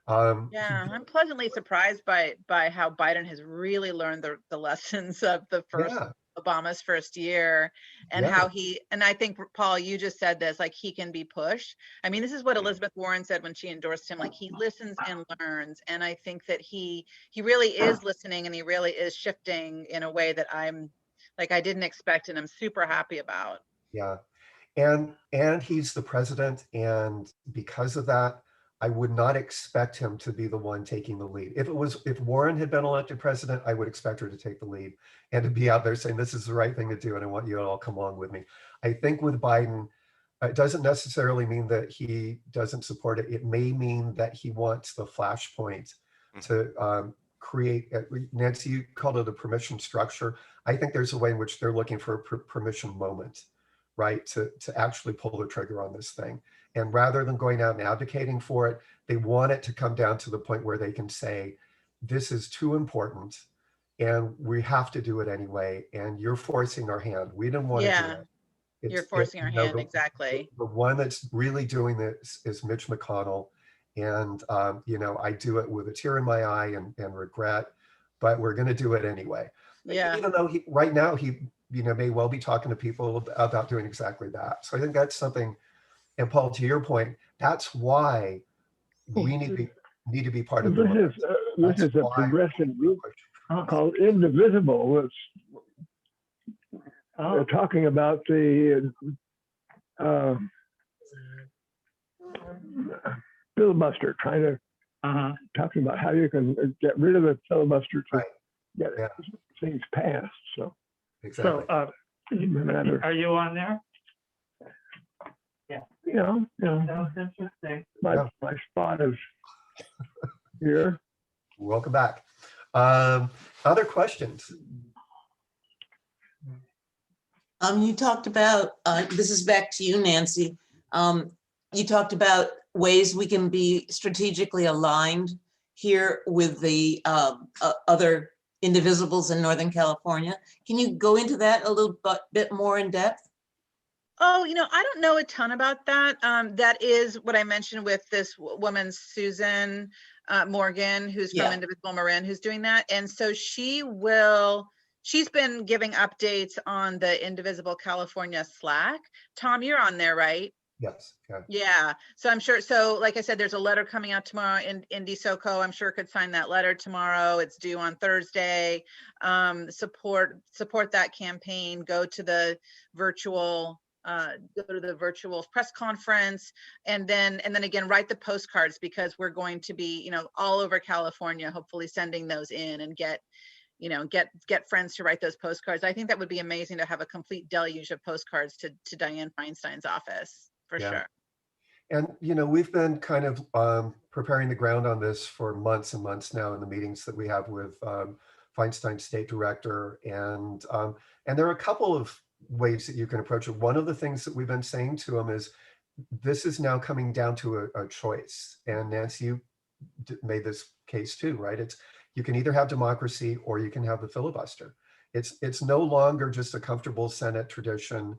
Yeah, I'm pleasantly surprised by how Biden has really learned the lessons of the first Yeah, Obama's first year, and yeah, how and I think, Paul, you just said this, like, he can be pushed. I mean, this is what Elizabeth Warren said when she endorsed him, like, he listens and learns. And I think that he really is listening, and he really is shifting in a way that I didn't expect, and I'm super happy about. yeah. And he's the president, and because of that, I would not expect him to be the one taking the lead. If Warren had been elected president, I would expect her to take the lead and to be out there saying this is the right thing to do, and I want you to all come along with me. I think with Biden, it doesn't necessarily mean that he doesn't support it. It may mean that he wants the flashpoint to create. Nancy, you called it a permission structure. I think there's a way in which they're looking for a permission moment, right, to actually pull the trigger on this thing. And rather than going out and advocating for it, they want it to come down to the point where they can say, this is too important and we have to do it anyway. And you're forcing our hand. We didn't want to do Yeah, it. you're forcing our hand, exactly. The one that's really doing this is Mitch McConnell. And, you know, I do it with a tear in my eye and regret, but we're going to do it anyway. Yeah. Even though right now he, you know, may well be talking to people about doing exactly that. So I think that's something. And Paul, to your point, that's why we need to be part of the. This is a progressive group called Indivisible. They're talking about the filibuster, trying to talking about how you can get rid of the filibuster to get things passed. So exactly. So, are you on there? Yeah. Yeah. That was interesting. My spot is here. Welcome back. Other questions? You talked about, this is back to you, Nancy. You talked about ways we can be strategically aligned here with the other indivisibles in Northern California. Can you go into that a little bit more in depth? Oh, you know, I don't know a ton about that. That is what I mentioned with this woman, Susan Morgan, who's from Indivisible Marin, who's doing that. And so she's been giving updates on the Indivisible California Slack. Tom, you're on there, right? Yes. Yeah. So I'm sure. So like I said, there's a letter coming out tomorrow in Soco. I'm sure could sign that letter tomorrow. It's due on Thursday. Support that campaign. Go to the virtual press conference, and then again write the postcards, because we're going to be, you know, all over California, hopefully sending those in, and get friends to write those postcards. I think that would be amazing to have a complete deluge of postcards to Dianne Feinstein's office, for sure. And, you know, we've been kind of preparing the ground on this for months and months now in the meetings that we have with Feinstein State Director. And there are a couple of ways that you can approach it. One of the things that we've been saying to him is, this is now coming down to a choice. And Nancy, you made this case too, right? You can either have democracy or you can have the filibuster. It's no longer just a comfortable Senate tradition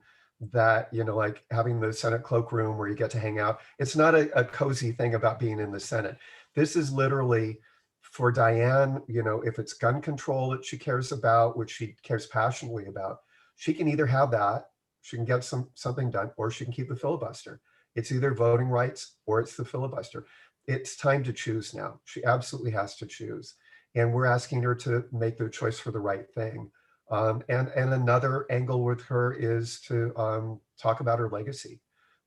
that, you know, like having the Senate cloakroom where you get to hang out. It's not a cozy thing about being in the Senate. This is literally for Dianne, you know, if it's gun control that she cares about, which she cares passionately about, she can either have that, she can get something done, or she can keep the filibuster. It's either voting rights or it's the filibuster. It's time to choose now. She absolutely has to choose. And we're asking her to make the choice for the right thing. And another angle with her is to talk about her legacy.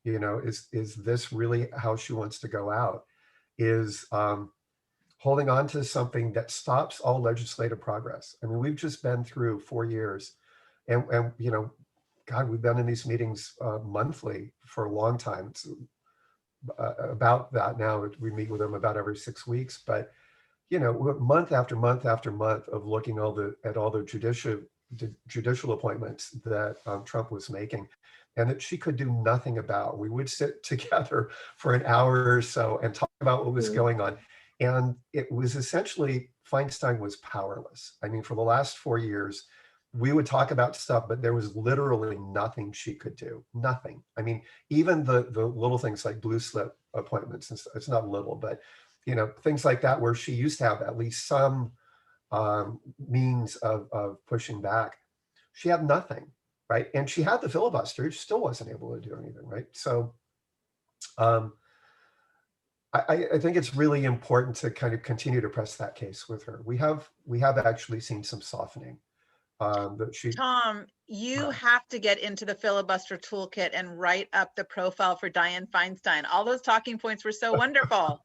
You know, is this really how she wants to go out? Is holding on to something that stops all legislative progress. I mean, we've just been through 4 years, and you know, God, we've been in these meetings monthly for a long time. It's, about that now. We meet with them about every 6 weeks, but you know, month after month after month of looking at all the judicial appointments that Trump was making, and that she could do nothing about. We would sit together for an hour or so and talk about what was going on. And it was essentially, Feinstein was powerless. I mean, for the last 4 years, we would talk about stuff, but there was literally nothing she could do, nothing. I mean, even the little things like blue slip appointments, and it's not little, but things like that, where she used to have at least some means of pushing back. She had nothing, right? And she had the filibuster, she still wasn't able to do anything, right? So I think it's really important to kind of continue to press that case with her. We have actually seen some softening. That she, Tom, you have to get into the filibuster toolkit and write up the profile for Dianne Feinstein. All those talking points were so wonderful.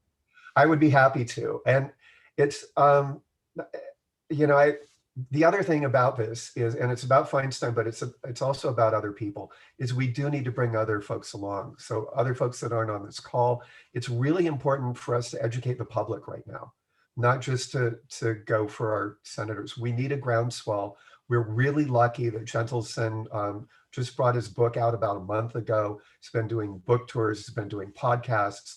I would be happy to. And it's, the other thing about this is, and it's about Feinstein, but it's also about other people, is we do need to bring other folks along. So other folks that aren't on this call, it's really important for us to educate the public right now, not just to go for our senators. We need a groundswell. We're really lucky that Gentleson just brought his book out about a month ago. He's been doing book tours, he's been doing podcasts.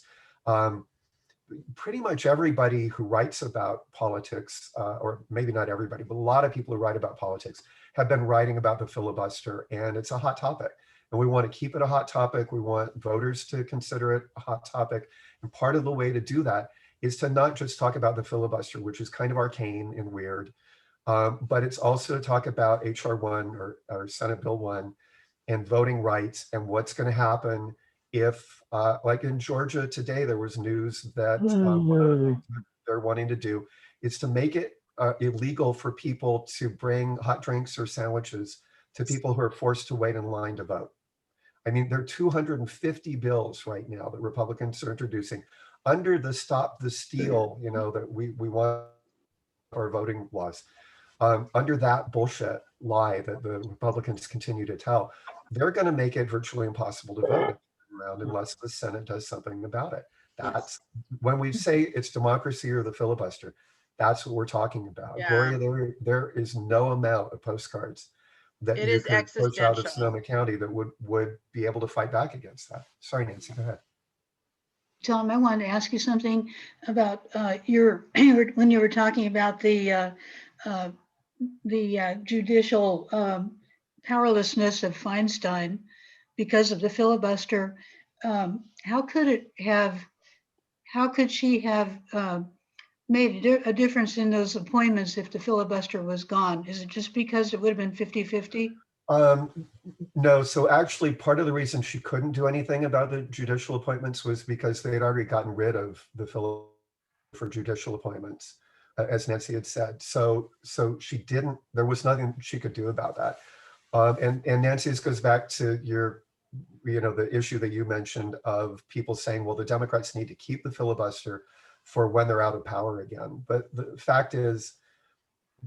Pretty much everybody who writes about politics, or maybe not everybody, but a lot of people who write about politics have been writing about the filibuster, and it's a hot topic. And we want to keep it a hot topic. We want voters to consider it a hot topic. And part of the way to do that is to not just talk about the filibuster, which is kind of arcane and weird, but it's also to talk about HR 1 or Senate Bill 1 and voting rights and what's going to happen if, like in Georgia today, there was news that one of the things that they're wanting to do is to make it illegal for people to bring hot drinks or sandwiches to people who are forced to wait in line to vote. I mean, there are 250 bills right now that Republicans are introducing under the Stop the Steal, that we want our voting laws. Under that bullshit lie that the Republicans continue to tell, they're going to make it virtually impossible to vote around unless the Senate does something about it. That's when we say it's democracy or the filibuster, that's what we're talking about. Yeah. Gloria, there is no amount of postcards that It you is could push out of existential. Sonoma County that would be able to fight back against that. Sorry, Nancy, go ahead. Tom, I wanted to ask you something about when you were talking about the judicial powerlessness of Feinstein because of the filibuster. How could she have made a difference in those appointments if the filibuster was gone? Is it just because it would have been 50-50? No, so actually part of the reason she couldn't do anything about the judicial appointments was because they had already gotten rid of the filibuster for judicial appointments, as Nancy had said. So she didn't, there was nothing she could do about that. And Nancy, this goes back to the issue that you mentioned of people saying, well, the Democrats need to keep the filibuster for when they're out of power again. But the fact is,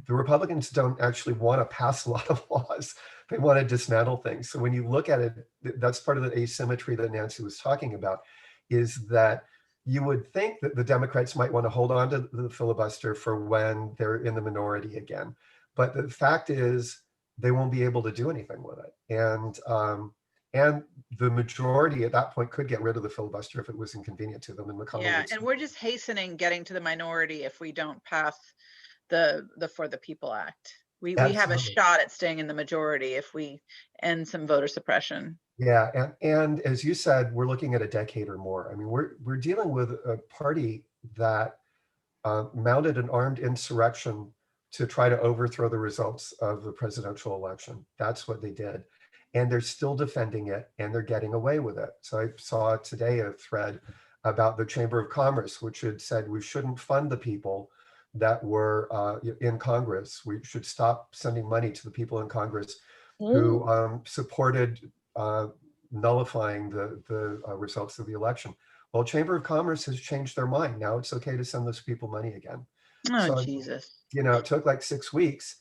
the Republicans don't actually want to pass a lot of laws. They want to dismantle things. So when you look at it, that's part of the asymmetry that Nancy was talking about, is that you would think that the Democrats might want to hold on to the filibuster for when they're in the minority again. But the fact is, they won't be able to do anything with it. And the majority at that point could get rid of the filibuster if it was inconvenient to them. And And we're just hastening getting to the minority if we don't pass the For the People Act. We have a shot at staying in the majority if we end some voter suppression. Yeah, and as you said, we're looking at a decade or more. I mean, we're dealing with a party that mounted an armed insurrection to try to overthrow the results of the presidential election. That's what they did. And they're still defending it, and they're getting away with it. So I saw today a thread about the Chamber of Commerce, which had said we shouldn't fund the people that were in Congress. We should stop sending money to the people in Congress who supported nullifying the results of the election. Well, Chamber of Commerce has changed their mind. Now it's okay to send those people money again. Oh, So, Jesus. it took like 6 weeks,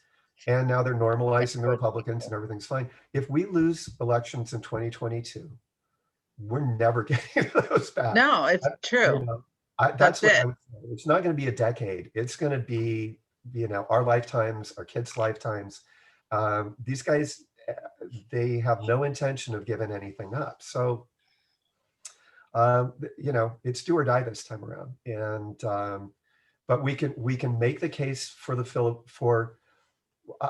and now they're normalizing the Republicans and everything's fine. If we lose elections in 2022, we're never getting those back. No, it's true. That's what I would say. It's not going to be a decade. It's going to be, our lifetimes, our kids' lifetimes. These guys, they have no intention of giving anything up. So, you know, it's do or die this time around. And but we can make the case for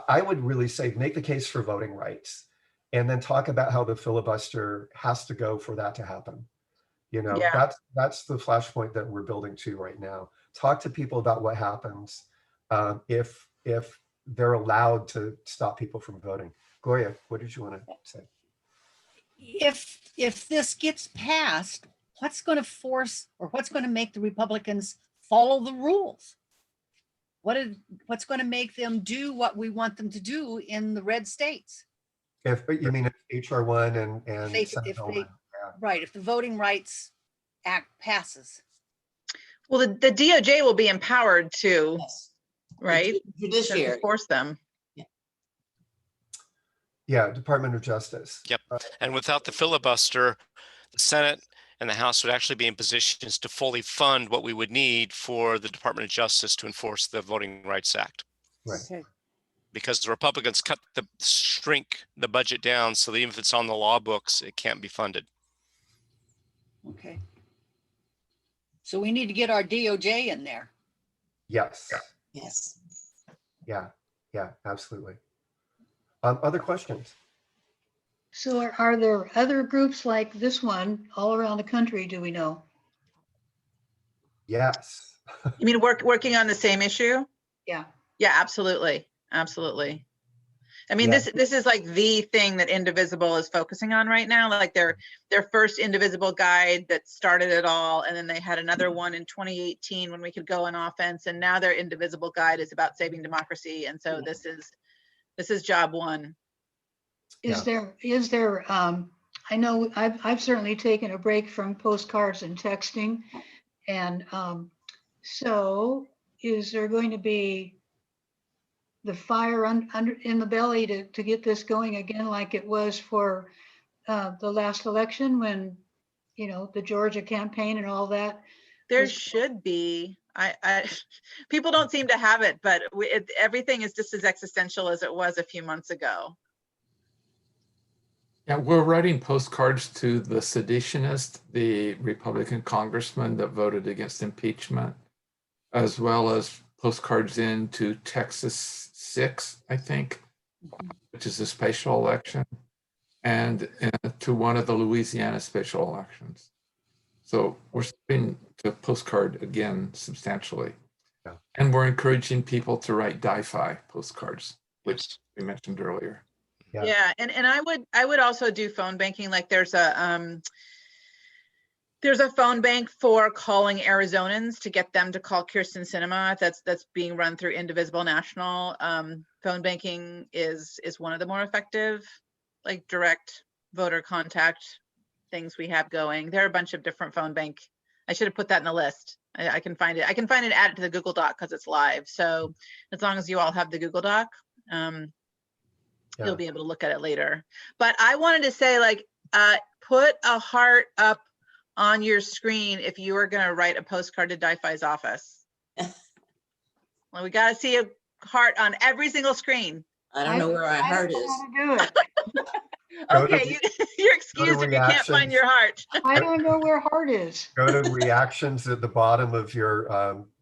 I would really say make the case for voting rights, and then talk about how the filibuster has to go for that to happen. You know, Yeah. that's the flashpoint that we're building to right now. Talk to people about what happens if they're allowed to stop people from voting. Gloria, what did you want to say? If this gets passed, what's going to force or what's going to make the Republicans follow the rules? What's going to make them do what we want them to do in the red states? If you mean HR 1 and Senate Bill 1, yeah. Right, if the Voting Rights Act passes. Well, the DOJ will be empowered to, Yes. right? Judiciary. To force them. Yeah, Department of Justice. Yep. And without the filibuster, the Senate and the House would actually be in positions to fully fund what we would need for the Department of Justice to enforce the Voting Rights Act. Right. Okay. Because the Republicans shrink the budget down, so that even if it's on the law books, it can't be funded. Okay. So we need to get our DOJ in there. Yes. Yes. Yeah. Yeah, absolutely. Other questions? So are there other groups like this one all around the country, do we know? Yes. You mean working on the same issue? Yeah. Yeah, absolutely. Absolutely. I mean, Yeah. this is like the thing that Indivisible is focusing on right now. Like their first Indivisible guide that started it all, and then they had another one in 2018 when we could go on offense, and now their Indivisible guide is about saving democracy. And so this is job one. Is there, I know I've certainly taken a break from postcards and texting. And so is there going to be the fire in the belly to get this going again, like it was for the last election when, you know, the Georgia campaign and all that? There should be. People don't seem to have it, but everything is just as existential as it was a few months ago. Yeah, we're writing postcards to the seditionist, the Republican congressman that voted against impeachment, as well as postcards into Texas 6, I think, which is a special election, and to one of the Louisiana special elections. So we're starting to postcard again substantially. Yeah. And we're encouraging people to write DIFI postcards, which we mentioned earlier. Yeah, and I would also do phone banking. Like there's a phone bank for calling Arizonans to get them to call Kirsten Sinema. That's being run through Indivisible National. Phone banking is one of the more effective, like direct voter contact things we have going. There are a bunch of different phone bank. I should have put that in the list. I can find it. I can find it, add it to the Google Doc because it's live. So as long as you all have the Google Doc, you'll be able to look at it later. But I wanted to say, like, put a heart up on your screen if you are going to write a postcard to DIFI's office. Well, we got to see a heart on every single screen. I don't know where our heart is. Do it. Okay, you're excused if you can't find your heart. I don't know where heart is. Go to reactions at the bottom of your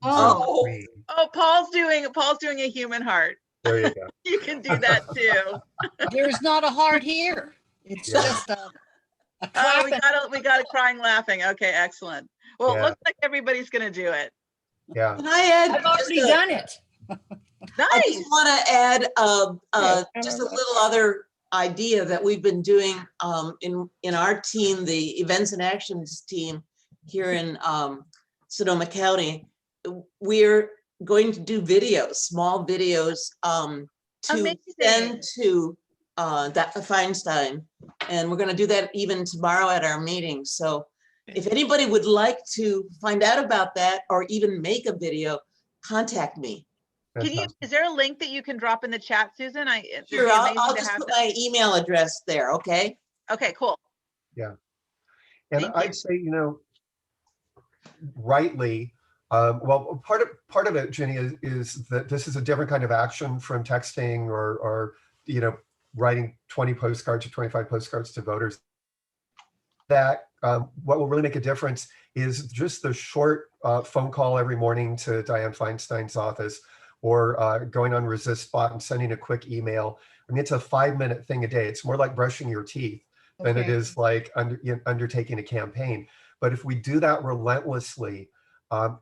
Oh. screen. Oh, Paul's doing a human heart. There you go. You can do that too. There's not a heart here. It's just a Oh, we got a crying laughing. Okay, excellent. Well, Yeah. it looks like everybody's gonna do it. Yeah. Can I add? I've already done it. I Nice. just want to add just a little other idea that we've been doing in our team, the Events and Actions team here in Sonoma County. We're going to do videos, small videos to Amazing. send to Feinstein. And we're going to do that even tomorrow at our meeting. So if anybody would like to find out about that or even make a video, contact me. Is there a link that you can drop in the chat, Susan? Sure, I'll just put my email address there, okay? Okay, cool. Yeah. And Thank I'd say, you know, rightly, well, part of it, Jenny, is that this is a different kind of action from texting or writing 20 postcards or 25 postcards to voters. That what will really make a difference is just the short phone call every morning to Dianne Feinstein's office, or going on Resist Bot and sending a quick email. I mean, it's a 5-minute thing a day. It's more like brushing your teeth than it is like undertaking a campaign. But if we do that relentlessly,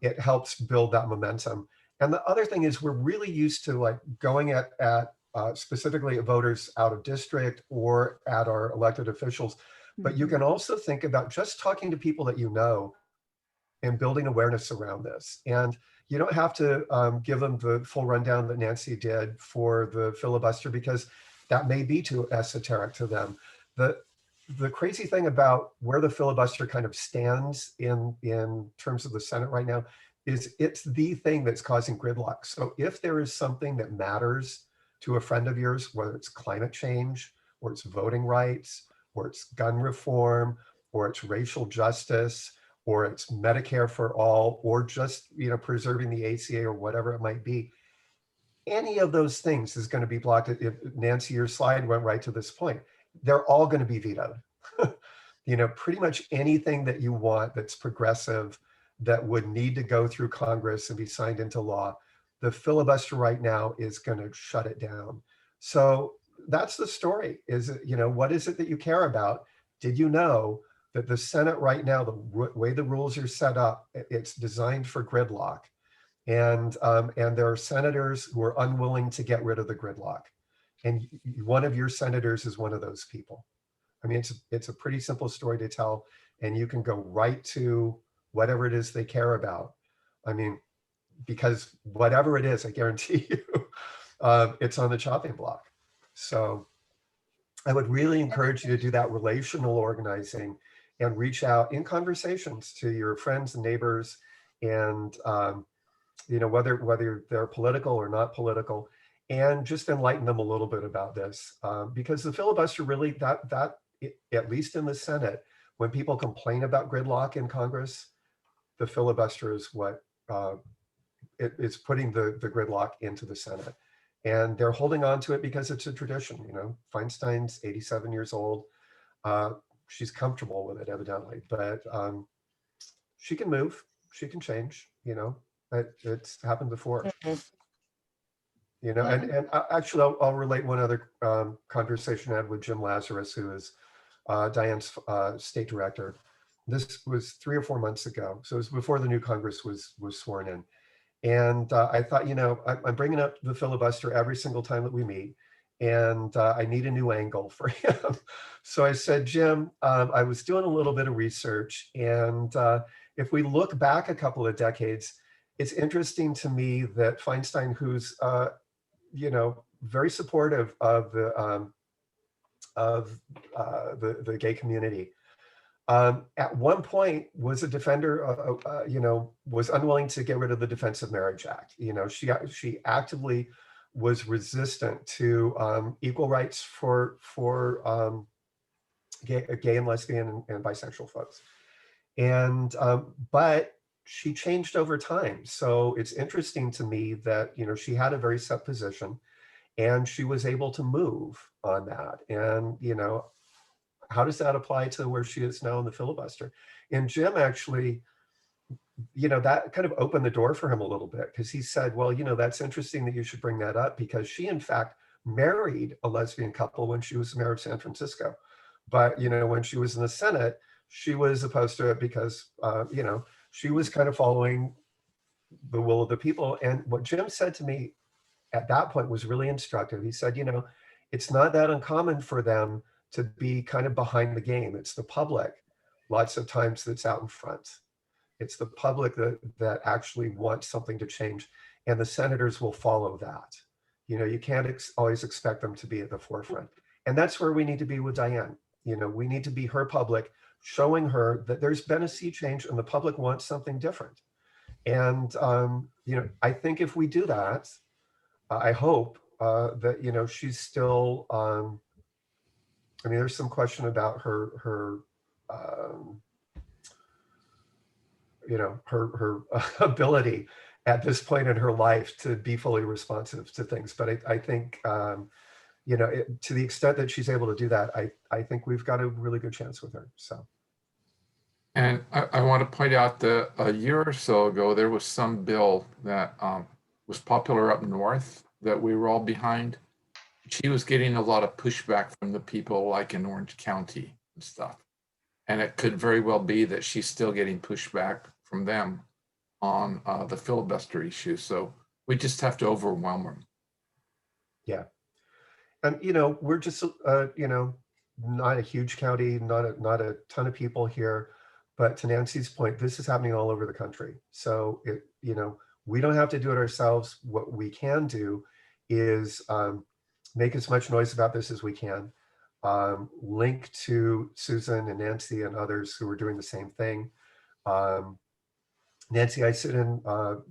it helps build that momentum. And the other thing is, we're really used to like going at specifically at voters out of district or at our elected officials. But you can also think about just talking to people that you know and building awareness around this. And you don't have to give them the full rundown that Nancy did for the filibuster, because that may be too esoteric to them. The crazy thing about where the filibuster kind of stands in terms of the Senate right now is it's the thing that's causing gridlock. So if there is something that matters to a friend of yours, whether it's climate change, or it's voting rights, or it's gun reform, or it's racial justice, or it's Medicare for all, or just preserving the ACA, or whatever it might be, any of those things is going to be blocked. If Nancy, your slide went right to this point. They're all going to be vetoed. Pretty much anything that you want that's progressive, that would need to go through Congress and be signed into law, the filibuster right now is going to shut it down. So that's the story. Is it, what is it that you care about? Did you know that the Senate right now, the way the rules are set up, it's designed for gridlock, and there are senators who are unwilling to get rid of the gridlock, and one of your senators is one of those people. I mean, it's a pretty simple story to tell, and you can go right to whatever it is they care about. I mean, because whatever it is, I guarantee you, it's on the chopping block. So I would really encourage you to do that relational organizing and reach out in conversations to your friends and neighbors, and whether they're political or not political, and just enlighten them a little bit about this, because the filibuster really, that at least in the Senate, when people complain about gridlock in Congress, the filibuster is what it's putting the gridlock into the Senate. And they're holding on to it because it's a tradition. Feinstein's 87 years old. She's comfortable with it, evidently, but she can move, she can change, it's happened before. And actually, I'll relate one other conversation I had with Jim Lazarus, who is Diane's state director. This was 3 or 4 months ago. So it was before the new Congress was sworn in. And I thought, I'm bringing up the filibuster every single time that we meet, and I need a new angle for him. So I said, Jim, I was doing a little bit of research, and if we look back a couple of decades, it's interesting to me that Feinstein, who's very supportive of the gay community, at one point was a defender, was unwilling to get rid of the Defense of Marriage Act. She actively was resistant to equal rights for gay and lesbian and bisexual folks. And but she changed over time. So it's interesting to me that she had a very set position, and she was able to move on that. And how does that apply to where she is now in the filibuster? And Jim actually, that kind of opened the door for him a little bit, because he said, well, that's interesting that you should bring that up, because she, in fact, married a lesbian couple when she was mayor of San Francisco. But, when she was in the Senate, she was opposed to it because, she was kind of following the will of the people. And what Jim said to me at that point was really instructive. He said, it's not that uncommon for them to be kind of behind the game. It's the public lots of times that's out in front. It's the public that actually wants something to change, and the senators will follow that. You can't always expect them to be at the forefront. And that's where we need to be with Dianne. We need to be her public, showing her that there's been a sea change and the public wants something different. And, I think if we do that, I hope that, she's still, there's some question about her ability at this point in her life to be fully responsive to things. But I think, you know, to the extent that she's able to do that, I think we've got a really good chance with her. So. And I want to point out that a year or so ago, there was some bill that was popular up north that we were all behind. She was getting a lot of pushback from the people like in Orange County and stuff. And it could very well be that she's still getting pushback from them on the filibuster issue. So we just have to overwhelm them. Yeah. And, you know, we're just, you know, not a huge county, not a ton of people here. But to Nancy's point, this is happening all over the country. So, you know, we don't have to do it ourselves. What we can do is make as much noise about this as we can. Link to Susan and Nancy and others who are doing the same thing. Nancy, I sit in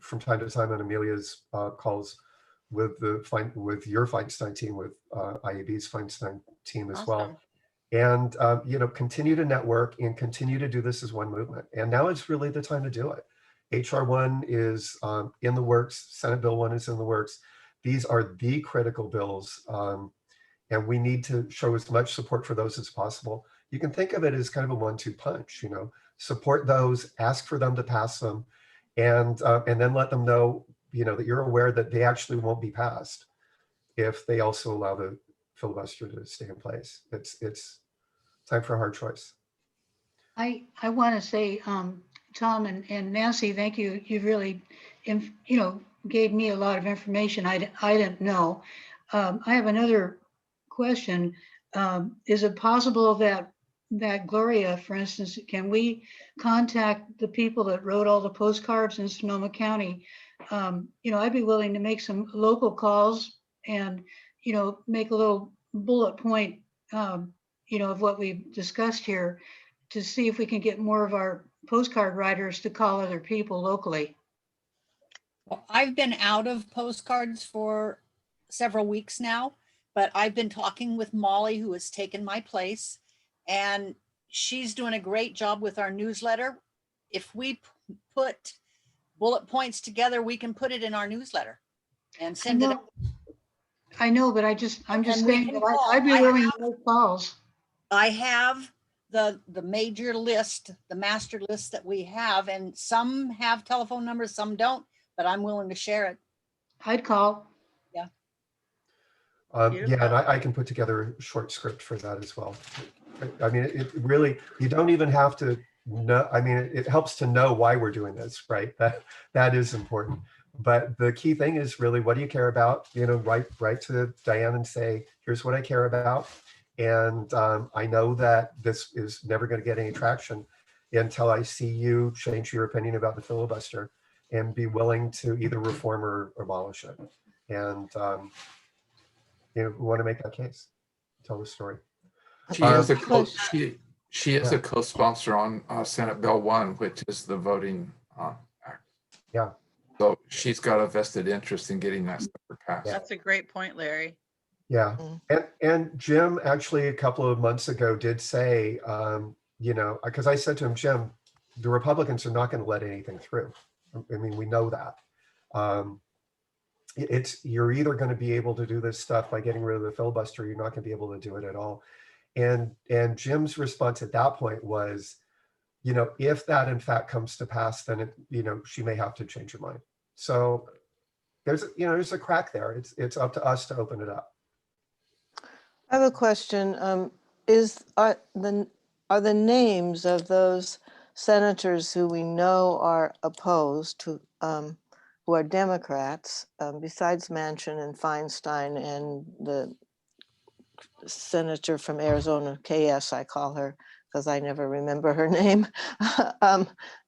from time to time on Amelia's calls with your Feinstein team, with IAB's Feinstein team as well. And, you know, continue to network and continue to do this as one movement. And now is really the time to do it. HR 1 is in the works. Senate Bill 1 is in the works. These are the critical bills. And we need to show as much support for those as possible. You can think of it as kind of a 1-2 punch, you know, support those, ask for them to pass them, and then let them know, you know, that you're aware that they actually won't be passed if they also allow the filibuster to stay in place. It's time for a hard choice. I want to say, Tom and Nancy, thank you. You really, you know, gave me a lot of information I didn't know. I have another question. Is it possible that Gloria, for instance, can we contact the people that wrote all the postcards in Sonoma County? You know, I'd be willing to make some local calls and, you know, make a little bullet point, you know, of what we've discussed here to see if we can get more of our postcard writers to call other people locally. Well, I've been out of postcards for several weeks now, but I've been talking with Molly, who has taken my place, and she's doing a great job with our newsletter. If we put bullet points together, we can put it in our newsletter and send it out. I know, but I'm just saying that I'd be willing to make calls. I have the major list, the master list that we have, and some have telephone numbers, some don't, but I'm willing to share it. I'd call. Yeah. Yeah, and I can put together a short script for that as well. I mean, it really, you don't even have to know. I mean, it helps to know why we're doing this, right? That is important. But the key thing is really, what do you care about? You know, write to Diane and say, here's what I care about. And I know that this is never going to get any traction until I see you change your opinion about the filibuster and be willing to either reform or abolish it. And you know, we want to make that case, tell the story. She is a co-sponsor on Senate Bill 1, which is the voting act. Yeah. So she's got a vested interest in getting that stuff passed. That's a great point, Larry. Yeah. And Jim actually a couple of months ago did say, you know, because I said to him, Jim, the Republicans are not going to let anything through. I mean, we know that. You're either going to be able to do this stuff by getting rid of the filibuster, or you're not going to be able to do it at all. And Jim's response at that point was, you know, if that in fact comes to pass, then you know, she may have to change her mind. So there's a crack there. It's up to us to open it up. I have a question. Are the names of those senators who we know are opposed to, who are Democrats, besides Manchin and Feinstein and the senator from Arizona, KS, I call her because I never remember her name.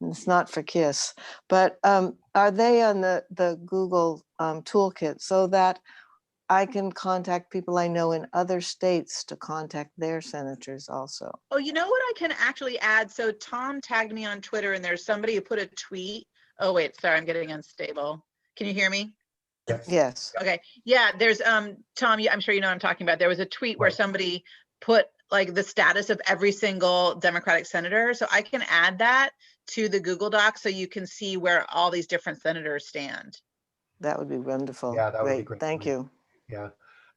It's not for KISS, but are they on the Google toolkit so that I can contact people I know in other states to contact their senators also? Oh, you know what I can actually add? So Tom tagged me on Twitter, and there's somebody who put a tweet. Oh, wait, sorry, I'm getting unstable. Can you hear me? Yes. Okay. Yeah, there's Tom, I'm sure you know what I'm talking about. There was a tweet where somebody put like the status of every single Democratic senator. So I can add that to the Google Doc so you can see where all these different senators stand. That would be wonderful. Yeah, that would be Great. great. Thank you. Yeah.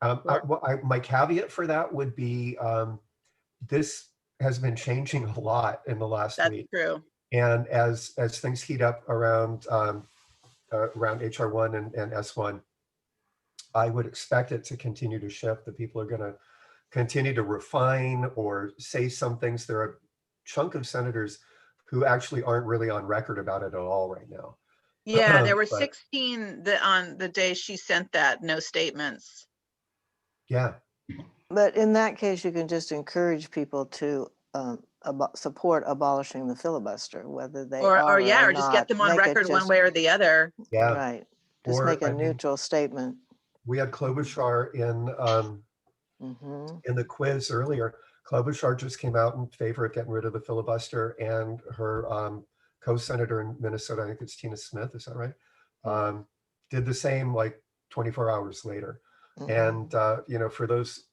My caveat for that would be this has been changing a lot in the last week. That's true. And as things heat up around HR1 and S1, I would expect it to continue to shift. The people are going to continue to refine or say some things. There are a chunk of senators who actually aren't really on record about it at all right now. Yeah, there were But 16 that on the day she sent that, no statements. yeah, But in that case, you can just encourage people to support abolishing the filibuster, whether they are Or yeah, or just get not. them on Make it record one just- way or the other. yeah. Right. Just Or, make a I mean, neutral statement. we had Klobuchar Mhm. in the quiz earlier. Klobuchar just came out in favor of getting rid of the filibuster, and her co-senator in Minnesota, I think it's Tina Smith, is that right? Did the same like 24 hours later. And, for those,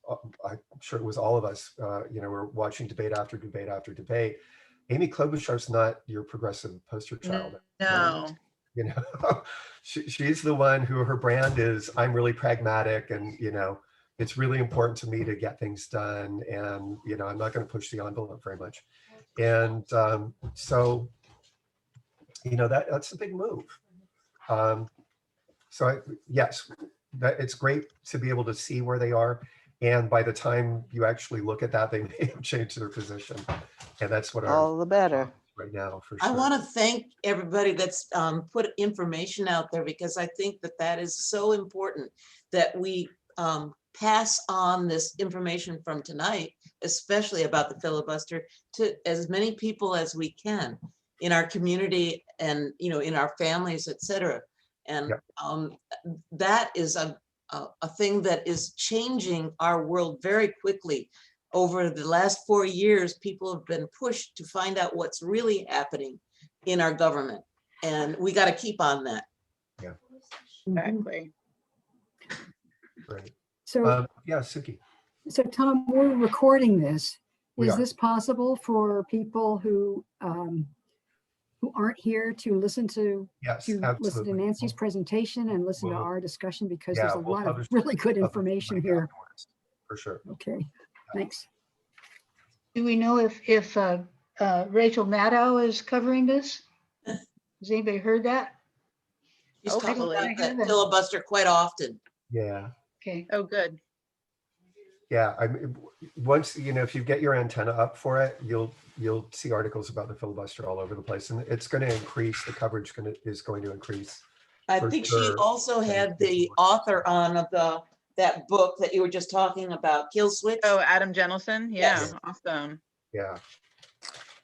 I'm sure it was all of us, we're watching debate after debate after debate. Amy Klobuchar's not your progressive poster child. No. She's the one who her brand is, I'm really pragmatic, and, it's really important to me to get things done. And, I'm not going to push the envelope very much. And so, that's a big move. Yes, it's great to be able to see where they are. And by the time you actually look at that, they may have changed their position. And that's what all the better right now, for I sure. want to thank everybody that's put information out there, because I think that is so important that we pass on this information from tonight, especially about the filibuster, to as many people as we can in our community and, in our families, et cetera. And that is a thing that is changing our world very quickly. Over the last 4 years, people have been pushed to find out what's really happening in our government. And we got to keep on that. Yeah. Exactly. Right. So, yeah, Suki. so Tom, we're recording this. We Is are. this possible for people who aren't here to listen to Yes, listen to absolutely. Nancy's presentation and listen to We'll- our discussion, because yeah, there's a we'll lot of publish really good it information here. afterwards, for sure. Okay, thanks. Do we know if Rachel Maddow is covering this? Has anybody heard that? She's Oh, talking hopefully. about that filibuster quite often. Yeah. Okay. Oh, good. Yeah, I mean, once, if you get your antenna up for it, you'll see articles about the filibuster all over the place, and it's going to increase. The coverage is going to increase. I for think she sure. also had the author on of that book that you were just talking about, Kill Switch. Oh, Adam Jennelson. Yeah, Yes. awesome. Yeah,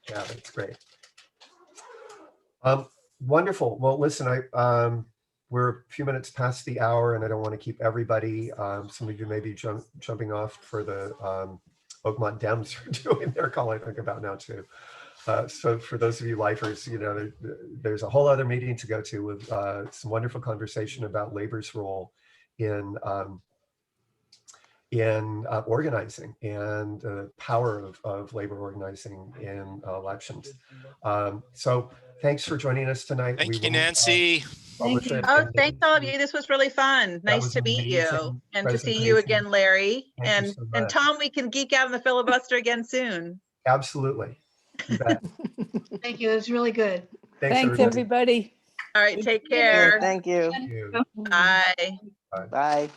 that's great. Wonderful. Well, listen, we're a few minutes past the hour, and I don't want to keep everybody. Some of you may be jumping off for the Oakmont Dems are doing their call, I think, about now too. So for those of you lifers, there's a whole other meeting to go to with some wonderful conversation about labor's role in organizing and the power of labor organizing in elections. So thanks for joining us tonight. Thank We you, will, Nancy. publish it Oh, in the- thanks all of you. This was really fun. Nice was to meet you amazing and to see you presentation. again, Larry. Thank you And so and much. Tom, we can geek out on the filibuster again soon. Absolutely. You bet. Thank you. It's really good. Thanks, everybody. All right, take Okay, care. thank you. Thank you. Bye. Bye.